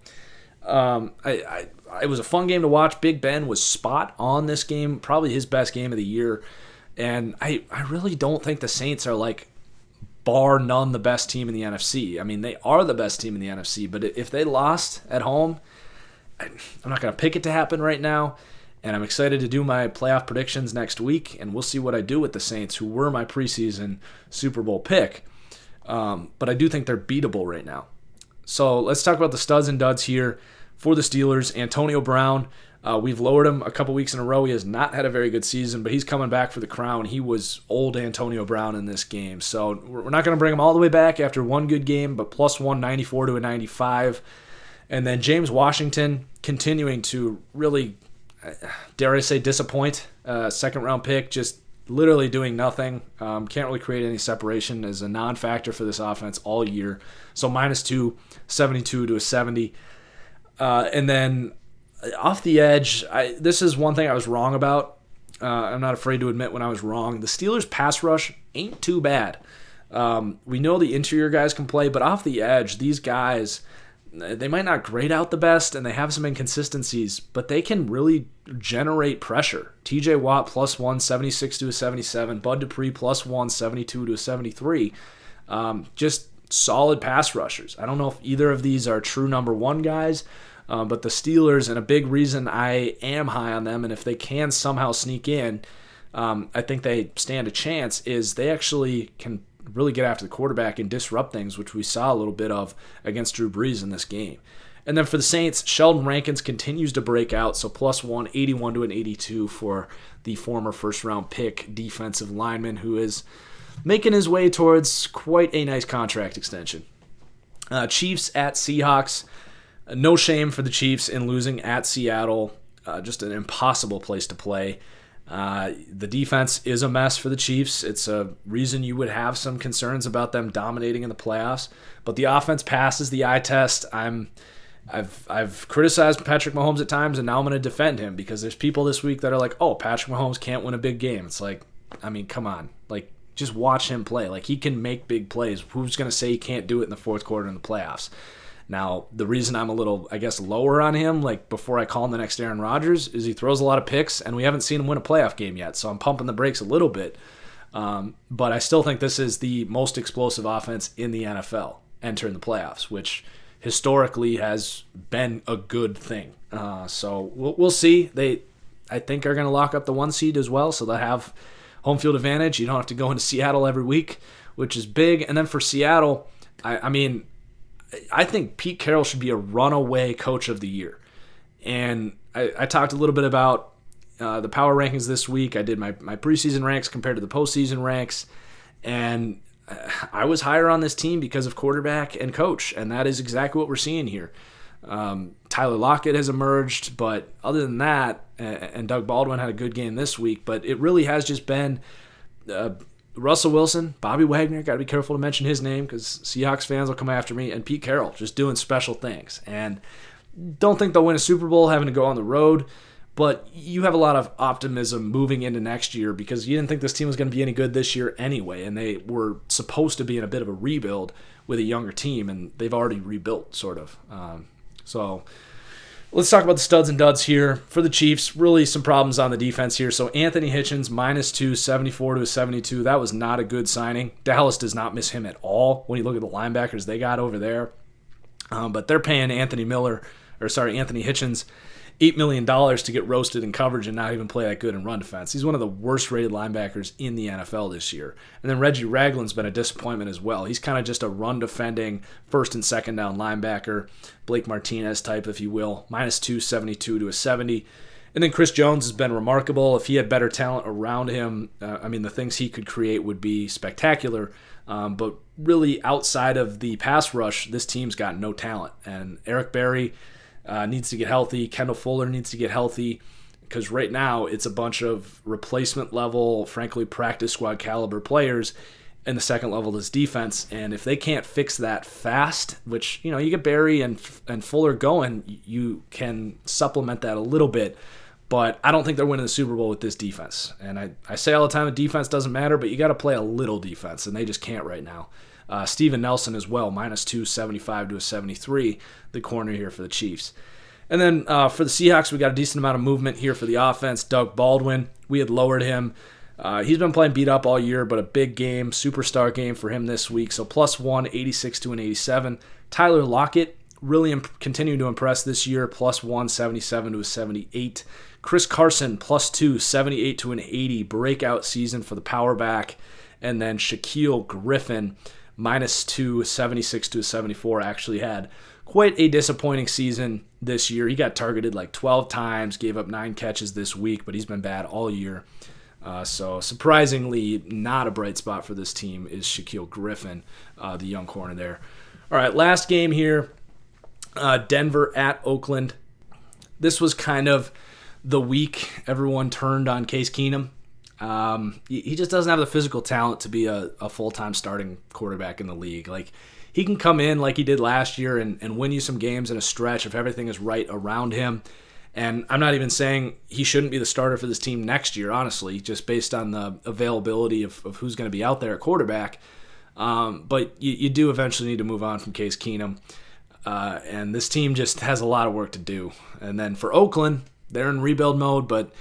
it was a fun game to watch. Big Ben was spot on this game, probably his best game of the year. And I really don't think the Saints are, like, bar none the best team in the NFC. I mean, they are the best team in the NFC, but if they lost at home, I'm not going to pick it to happen right now. And I'm excited to do my playoff predictions next week, and we'll see what I do with the Saints, who were my preseason Super Bowl pick. But I do think they're beatable right now. So let's talk about the studs and duds here for the Steelers. Antonio Brown, we've lowered him a couple weeks in a row. He has not had a very good season, but he's coming back for the crown. He was old Antonio Brown in this game. So we're not going to bring him all the way back after one good game, but +1, 94 to a 95. And then James Washington continuing to really, dare I say, disappoint. Second-round pick, just literally doing nothing. Can't really create any separation as a non-factor for this offense all year. So -2, 72 to a 70. And then off the edge, this is one thing I was wrong about. I'm not afraid to admit when I was wrong. The Steelers' pass rush ain't too bad. We know the interior guys can play, but off the edge, these guys, they might not grade out the best, and they have some inconsistencies, but they can really generate pressure. TJ Watt +1, 76 to a 77. Bud Dupree +1, 72 to a 73. Just solid pass rushers. I don't know if either of these are true number one guys, But the Steelers, and a big reason I am high on them, and if they can somehow sneak in, I think they stand a chance, is they actually can really get after the quarterback and disrupt things, which we saw a little bit of against Drew Brees in this game. And then for the Saints, Sheldon Rankins continues to break out, so plus 181 to an 82 for the former first-round pick defensive lineman who is making his way towards quite a nice contract extension. Chiefs at Seahawks. No shame for the Chiefs in losing at Seattle. Just an impossible place to play. The defense is a mess for the Chiefs. It's a reason you would have some concerns about them dominating in the playoffs. But the offense passes the eye test. I've criticized Patrick Mahomes at times, and now I'm going to defend him because there's people this week that are like, oh, Patrick Mahomes can't win a big game. It's like, I mean, come on. Like, just watch him play. Like, he can make big plays. Who's going to say he can't do it in the fourth quarter in the playoffs? Now, the reason I'm a little, I guess, lower on him, like before I call him the next Aaron Rodgers, is he throws a lot of picks, and we haven't seen him win a playoff game yet, so I'm pumping the brakes a little bit. But I still think this is the most explosive offense in the NFL entering the playoffs, which historically has been a good thing. So we'll see. They, I think, are going to lock up the 1 seed as well, so they'll have home field advantage. You don't have to go into Seattle every week, which is big. And then for Seattle, I think Pete Carroll should be a runaway coach of the year. And I talked a little bit about the power rankings this week. I did my preseason ranks compared to the postseason ranks. And I was higher on this team because of quarterback and coach. And that is exactly what we're seeing here. Tyler Lockett has emerged. But other than that, and Doug Baldwin had a good game this week. But it really has just been Russell Wilson, Bobby Wagner, got to be careful to mention his name because Seahawks fans will come after me, and Pete Carroll just doing special things. And don't think they'll win a Super Bowl having to go on the road, but you have a lot of optimism moving into next year because you didn't think this team was going to be any good this year anyway, and they were supposed to be in a bit of a rebuild with a younger team, and they've already rebuilt, sort of. So let's talk about the studs and duds here. For the Chiefs, really some problems on the defense here. So Anthony Hitchens, -2, 74 to a 72. That was not a good signing. Dallas does not miss him at all when you look at the linebackers they got over there. But they're paying Anthony Hitchens $8 million to get roasted in coverage and not even play that good in run defense. He's one of the worst-rated linebackers in the NFL this year. And then Reggie Ragland's been a disappointment as well. He's kind of just a run-defending first and second down linebacker, Blake Martinez type, if you will, -2, 72 to a 70. And then Chris Jones has been remarkable. If he had better talent around him, the things he could create would be spectacular. But really, outside of the pass rush, this team's got no talent. And Eric Berry needs to get healthy. Kendall Fuller needs to get healthy because right now it's a bunch of replacement level, frankly, practice squad caliber players in the second level of this defense. And if they can't fix that fast, which, you get Berry and Fuller going, you can supplement that a little bit. But I don't think they're winning the Super Bowl with this defense. And I say all the time that defense doesn't matter, but you got to play a little defense, and they just can't right now. Steven Nelson as well, -2, 75 to a 73, the corner here for the Chiefs. And then for the Seahawks, we got a decent amount of movement here for the offense. Doug Baldwin, we had lowered him. He's been playing beat up all year, but a big game, superstar game for him this week. So +1, 86 to an 87. Tyler Lockett, really continuing to impress this year, +1, 77 to a 78. Chris Carson, +2, 78 to an 80. Breakout season for the power back. And then Shaquille Griffin, -2, 76 to a 74, actually had quite a disappointing season this year. He got targeted like 12 times, gave up 9 catches this week, but he's been bad all year. So surprisingly, not a bright spot for this team is Shaquille Griffin, the young corner there. All right, last game here, Denver at Oakland. This was kind of the week everyone turned on Case Keenum. He just doesn't have the physical talent to be a full-time starting quarterback in the league. Like, he can come in like he did last year and win you some games in a stretch if everything is right around him. And I'm not even saying he shouldn't be the starter for this team next year, honestly, just based on the availability of who's going to be out there at quarterback. But you do eventually need to move on from Case Keenum. And this team just has a lot of work to do. And then for Oakland, they're in rebuild mode, but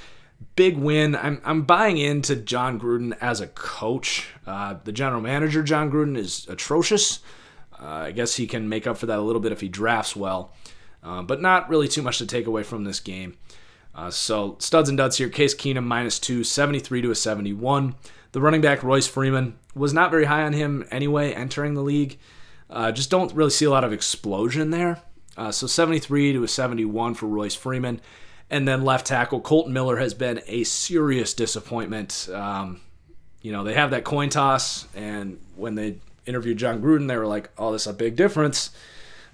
big win. I'm buying into John Gruden as a coach. The general manager, John Gruden, is atrocious. I guess he can make up for that a little bit if he drafts well. but not really too much to take away from this game. So studs and duds here. Case Keenum -2, 73 to a 71. The running back Royce Freeman was not very high on him anyway entering the league. Just don't really see a lot of explosion there. So 73 to a 71 for Royce Freeman. And then left tackle Colton Miller has been a serious disappointment. They have that coin toss, and when they interviewed John Gruden, they were like, "Oh, this is a big difference."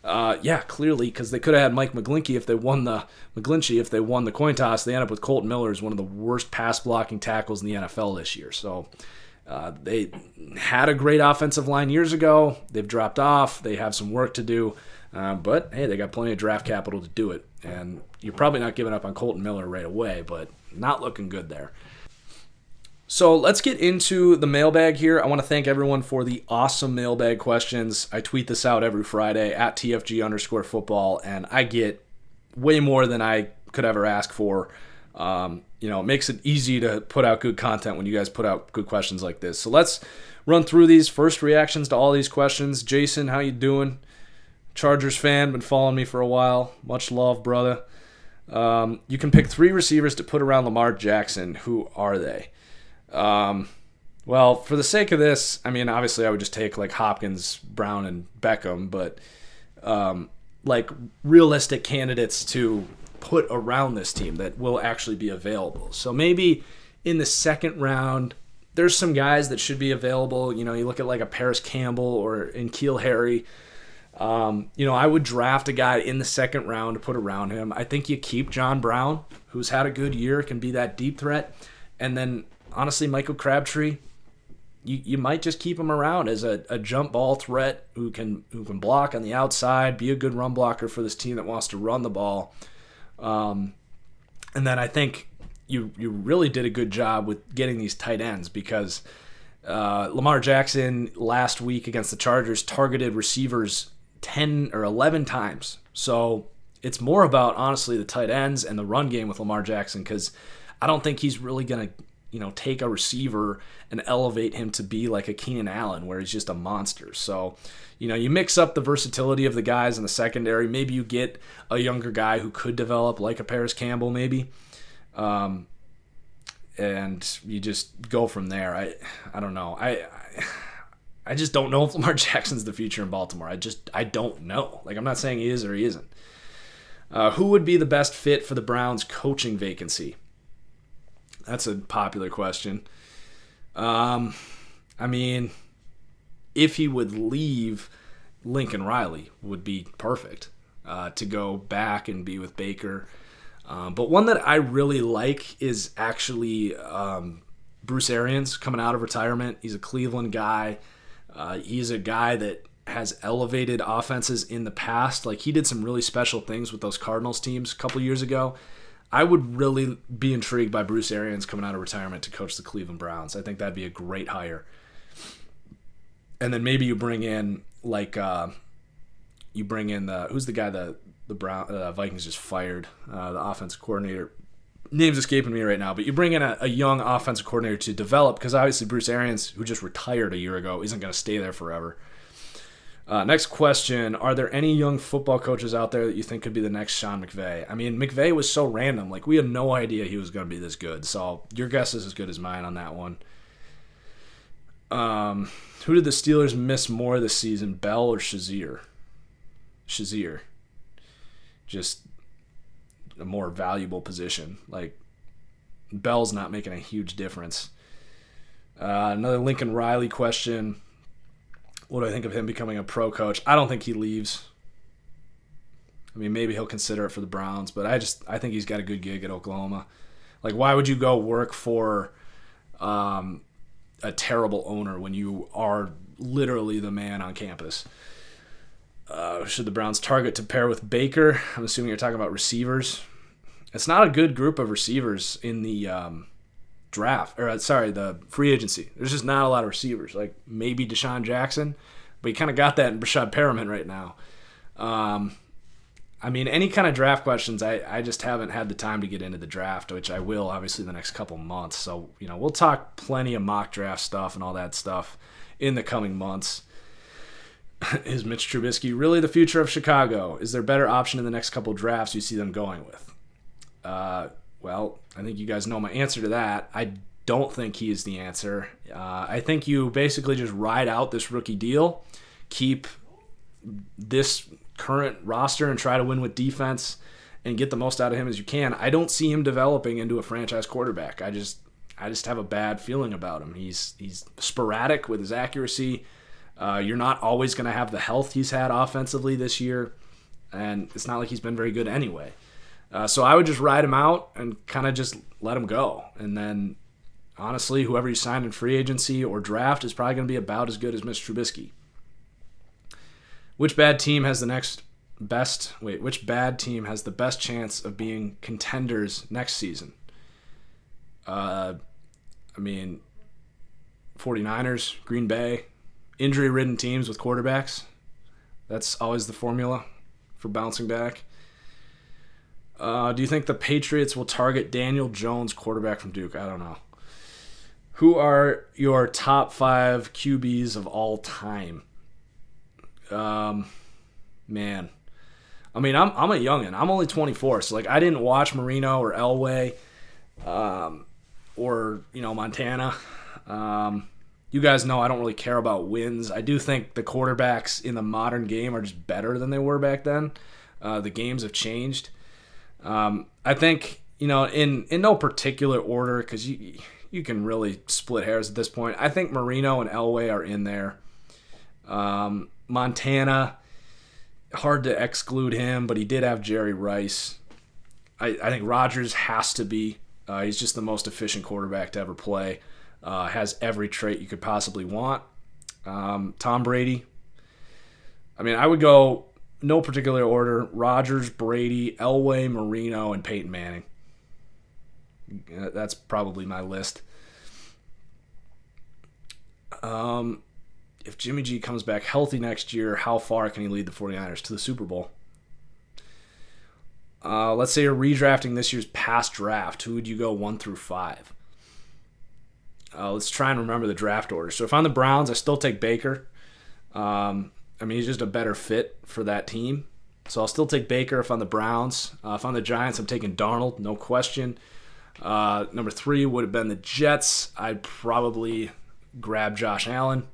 Yeah, clearly, because they could have had Mike McGlinchey if they won the coin toss. They end up with Colton Miller as one of the worst pass blocking tackles in the NFL this year. So they had a great offensive line years ago. They've dropped off. They have some work to do. But, hey, they got plenty of draft capital to do it. And you're probably not giving up on Colton Miller right away, but not looking good there. So let's get into the mailbag here. I want to thank everyone for the awesome mailbag questions. I tweet this out every Friday at @TFG_football, and I get way more than I could ever ask for. It makes it easy to put out good content when you guys put out good questions like this. So let's run through these first reactions to all these questions. Jason, how you doing? Chargers fan, been following me for a while. Much love, brother. You can pick 3 receivers to put around Lamar Jackson. Who are they? Well, for the sake of this, obviously I would just take like Hopkins, Brown, and Beckham, but like realistic candidates to put around this team that will actually be available. So maybe in the second round, there's some guys that should be available. You look at like a Paris Campbell or N'Keal Harry. I would draft a guy in the second round to put around him. I think you keep John Brown, who's had a good year, can be that deep threat. And then, honestly, Michael Crabtree, you might just keep him around as a jump ball threat who can block on the outside, be a good run blocker for this team that wants to run the ball. And then I think you really did a good job with getting these tight ends because Lamar Jackson last week against the Chargers targeted receivers 10 or 11 times. So it's more about, honestly, the tight ends and the run game with Lamar Jackson because I don't think he's really going to take a receiver and elevate him to be like a Keenan Allen where he's just a monster. So, you mix up the versatility of the guys in the secondary. Maybe you get a younger guy who could develop like a Paris Campbell maybe. And you just go from there. I don't know. I just don't know if Lamar Jackson's the future in Baltimore. I don't know. Like, I'm not saying he is or he isn't. Who would be the best fit for the Browns coaching vacancy? That's a popular question. If he would leave, Lincoln Riley would be perfect to go back and be with Baker. But one that I really like is actually Bruce Arians coming out of retirement. He's a Cleveland guy. He's a guy that has elevated offenses in the past. Like, he did some really special things with those Cardinals teams a couple years ago. I would really be intrigued by Bruce Arians coming out of retirement to coach the Cleveland Browns. I think that'd be a great hire. And then maybe you bring in who's the guy the Vikings just fired, the offensive coordinator. Name's escaping me right now, but you bring in a young offensive coordinator to develop because obviously Bruce Arians, who just retired a year ago, isn't going to stay there forever. Next question, are there any young football coaches out there that you think could be the next Sean McVay? McVay was so random. Like, we had no idea he was going to be this good. So your guess is as good as mine on that one. Who did the Steelers miss more this season, Bell or Shazier? Shazier. Just a more valuable position. Like, Bell's not making a huge difference. Another Lincoln Riley question. What do I think of him becoming a pro coach? I don't think he leaves. Maybe he'll consider it for the Browns, but I think he's got a good gig at Oklahoma. Like, why would you go work for a terrible owner when you are literally the man on campus? Should the Browns target to pair with Baker? I'm assuming you're talking about receivers. It's not a good group of receivers in the the free agency. There's just not a lot of receivers. Like, maybe Deshaun Jackson, but you kind of got that in Brashad Perriman right now. Any kind of draft questions, I just haven't had the time to get into the draft, which I will, obviously, the next couple months. So, we'll talk plenty of mock draft stuff and all that stuff in the coming months. Is Mitch Trubisky really the future of Chicago? Is there a better option in the next couple drafts you see them going with? Well, I think you guys know my answer to that. I don't think he is the answer. I think you basically just ride out this rookie deal, keep this current roster and try to win with defense and get the most out of him as you can. I don't see him developing into a franchise quarterback. I just have a bad feeling about him. He's sporadic with his accuracy. You're not always going to have the health he's had offensively this year, and it's not like he's been very good anyway. So I would just ride him out and kind of just let him go. And then, honestly, whoever you sign in free agency or draft is probably going to be about as good as Mitch Trubisky. Which bad team has the best chance of being contenders next season? 49ers, Green Bay, injury-ridden teams with quarterbacks. That's always the formula for bouncing back. Do you think the Patriots will target Daniel Jones, quarterback from Duke? I don't know. Who are your top 5 QBs of all time? Man. I'm a youngin'. I'm only 24, so I didn't watch Marino or Elway, or Montana. You guys know I don't really care about wins. I do think the quarterbacks in the modern game are just better than they were back then. The games have changed. I think in no particular order, because you can really split hairs at this point. I think Marino and Elway are in there. Montana, hard to exclude him, but he did have Jerry Rice. I think Rodgers has to be. He's just the most efficient quarterback to ever play. Has every trait you could possibly want. Tom Brady. I would go no particular order: Rodgers, Brady, Elway, Marino, and Peyton Manning. That's probably my list. If Jimmy G comes back healthy next year, how far can he lead the 49ers to the Super Bowl? Let's say you're redrafting this year's past draft. Who would you go 1 through 5? Let's try and remember the draft order. So if I'm the Browns, I still take Baker. He's just a better fit for that team. So I'll still take Baker if I'm the Browns. If I'm the Giants, I'm taking Darnold, no question. Number 3 would have been the Jets. I'd probably grab Josh Allen.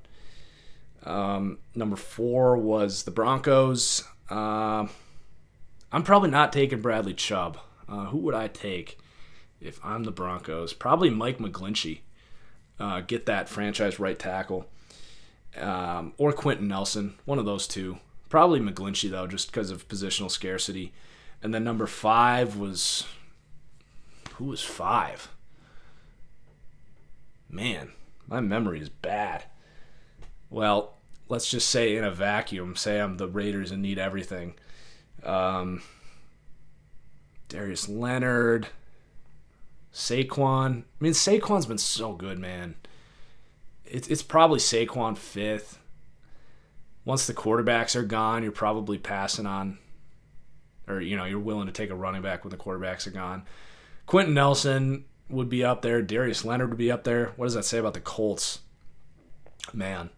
Number 4 was the Broncos. I'm probably not taking Bradley Chubb. Who would I take if I'm the Broncos? Probably Mike McGlinchey. Get that franchise right tackle. Or Quentin Nelson. One of those two. Probably McGlinchey, though, just because of positional scarcity. And then number 5 was... Who was 5? Man, my memory is bad. Well, let's just say in a vacuum, say I'm the Raiders and need everything. Darius Leonard, Saquon. Saquon's been so good, man. It's probably Saquon 5th. Once the quarterbacks are gone, you're probably passing on, or you're willing to take a running back when the quarterbacks are gone. Quentin Nelson would be up there. Darius Leonard would be up there. What does that say about the Colts? Man.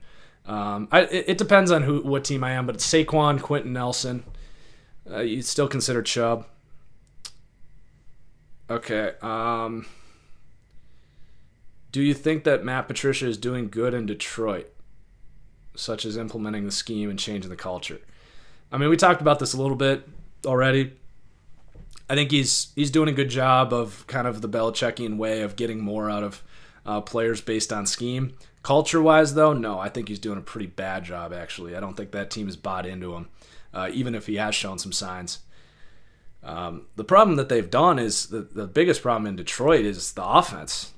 It depends on what team I am, but it's Saquon, Quentin Nelson. You'd still consider Chubb. Okay. Do you think that Matt Patricia is doing good in Detroit, such as implementing the scheme and changing the culture? We talked about this a little bit already. I think he's doing a good job of kind of the Belichickian way of getting more out of players based on scheme. Culture-wise, though, no, I think he's doing a pretty bad job, actually. I don't think that team has bought into him, even if he has shown some signs. The problem that they've done is the biggest problem in Detroit is the offense.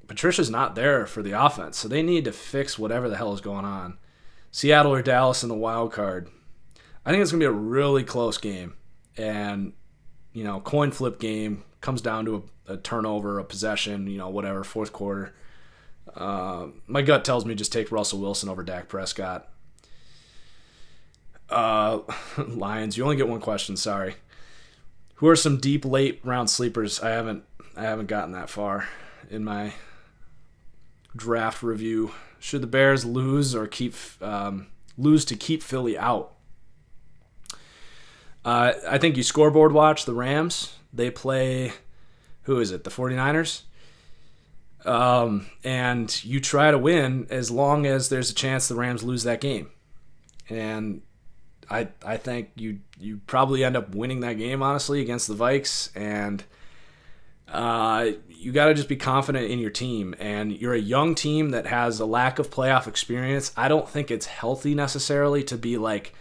Patricia's not there for the offense, so they need to fix whatever the hell is going on. Seattle or Dallas in the wild card. I think it's going to be a really close game. And, coin flip game, comes down to a turnover, a possession, whatever, fourth quarter. My gut tells me just take Russell Wilson over Dak Prescott. Lions, you only get one question, sorry. Who are some deep late round sleepers? I haven't gotten that far in my draft review. Should the Bears lose or keep lose to keep Philly out. I think you scoreboard watch the Rams. They play, who is it, the 49ers? And you try to win as long as there's a chance the Rams lose that game. And I think you probably end up winning that game, honestly, against the Vikes. And you got to just be confident in your team. And you're a young team that has a lack of playoff experience. I don't think it's healthy necessarily to be like,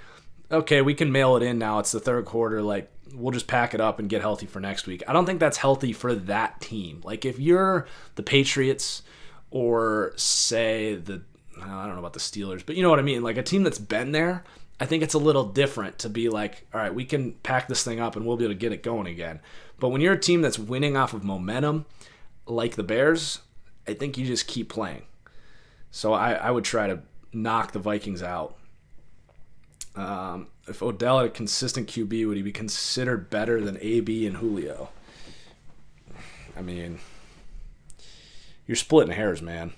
okay, we can mail it in now. It's the third quarter. Like, we'll just pack it up and get healthy for next week. I don't think that's healthy for that team. Like, if you're the Patriots or, say, I don't know about the Steelers, but you know what I mean? Like, a team that's been there, I think it's a little different to be like, all right, we can pack this thing up and we'll be able to get it going again. But when you're a team that's winning off of momentum, like the Bears, I think you just keep playing. So I would try to knock the Vikings out. If Odell had a consistent QB, would he be considered better than AB and Julio? I mean, you're splitting hairs, man.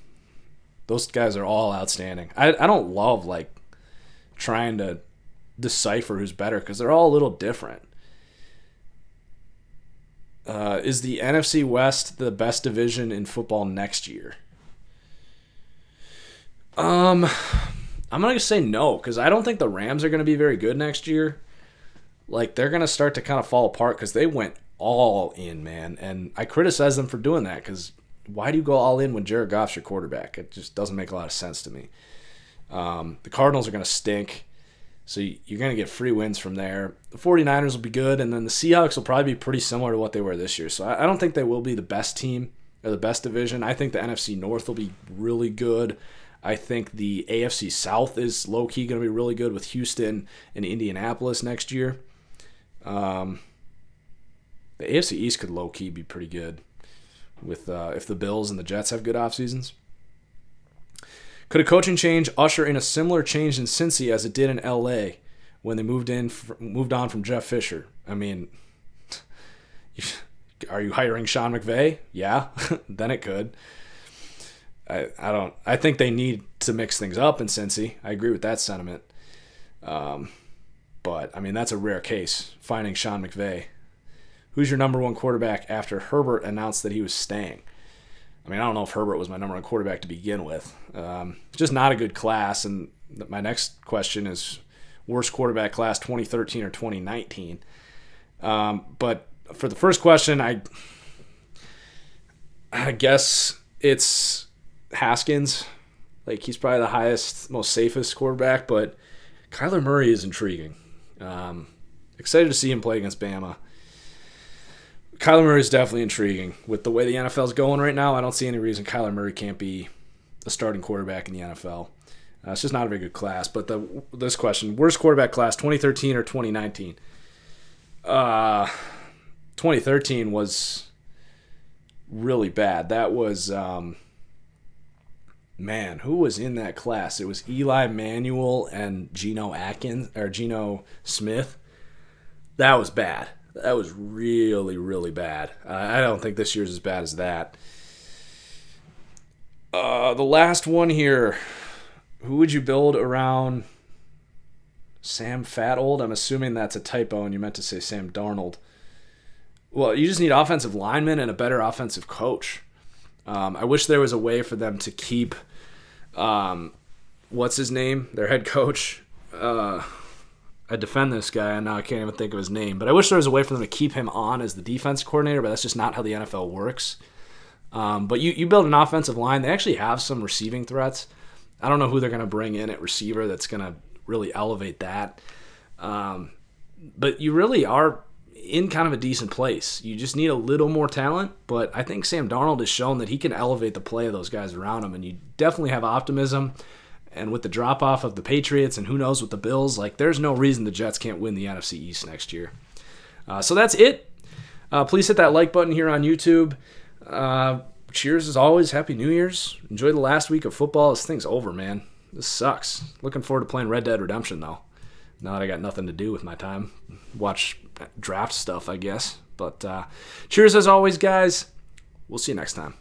Those guys are all outstanding. I don't love, like, trying to decipher who's better because they're all a little different. Is the NFC West the best division in football next year? I'm going to say no, because I don't think the Rams are going to be very good next year. Like, they're going to start to kind of fall apart because they went all in, man. And I criticize them for doing that because why do you go all in when Jared Goff's your quarterback? It just doesn't make a lot of sense to me. The Cardinals are going to stink, so you're going to get free wins from there. The 49ers will be good, and then the Seahawks will probably be pretty similar to what they were this year. So I don't think they will be the best team or the best division. I think the NFC North will be really good. I think the AFC South is low-key going to be really good with Houston and Indianapolis next year. The AFC East could low-key be pretty good with if the Bills and the Jets have good off seasons. Could a coaching change usher in a similar change in Cincy as it did in LA when they moved on from Jeff Fisher? I mean, are you hiring Sean McVay? Yeah, then it could. I think they need to mix things up in Cincy. I agree with that sentiment. But, I mean, that's a rare case, finding Sean McVay. Who's your number one quarterback after Herbert announced that he was staying? I mean, I don't know if Herbert was my number one quarterback to begin with. It's just not a good class. And my next question is worst quarterback class 2013 or 2019. But for the first question, I guess it's Haskins. Like, he's probably the highest, most safest quarterback, but Kyler Murray is intriguing. Excited to see him play against Bama. Kyler Murray is definitely intriguing. With the way the NFL is going right now, I don't see any reason Kyler Murray can't be a starting quarterback in the NFL. It's just not a very good class. But this question, worst quarterback class, 2013 or 2019? 2013 was really bad. That was, man, who was in that class? It was Eli Manuel and Geno Smith. That was bad. That was really, really bad. I don't think this year's as bad as that. The last one here. Who would you build around Sam Fatold? I'm assuming that's a typo and you meant to say Sam Darnold. Well, you just need offensive linemen and a better offensive coach. I wish there was a way for them to keep, what's his name? Their head coach. I defend this guy, and now I can't even think of his name. But I wish there was a way for them to keep him on as the defense coordinator, but that's just not how the NFL works. But you build an offensive line. They actually have some receiving threats. I don't know who they're going to bring in at receiver that's going to really elevate that. But you really are in kind of a decent place. You just need a little more talent, but I think Sam Darnold has shown that he can elevate the play of those guys around him, and you definitely have optimism. And with the drop-off of the Patriots and who knows with the Bills, like, there's no reason the Jets can't win the NFC East next year. So that's it. Please hit that like button here on YouTube. Cheers as always. Happy New Year's. Enjoy the last week of football. This thing's over, man. This sucks. Looking forward to playing Red Dead Redemption, though. Now that I got nothing to do with my time. Watch draft stuff, I guess. But cheers as always, guys. We'll see you next time.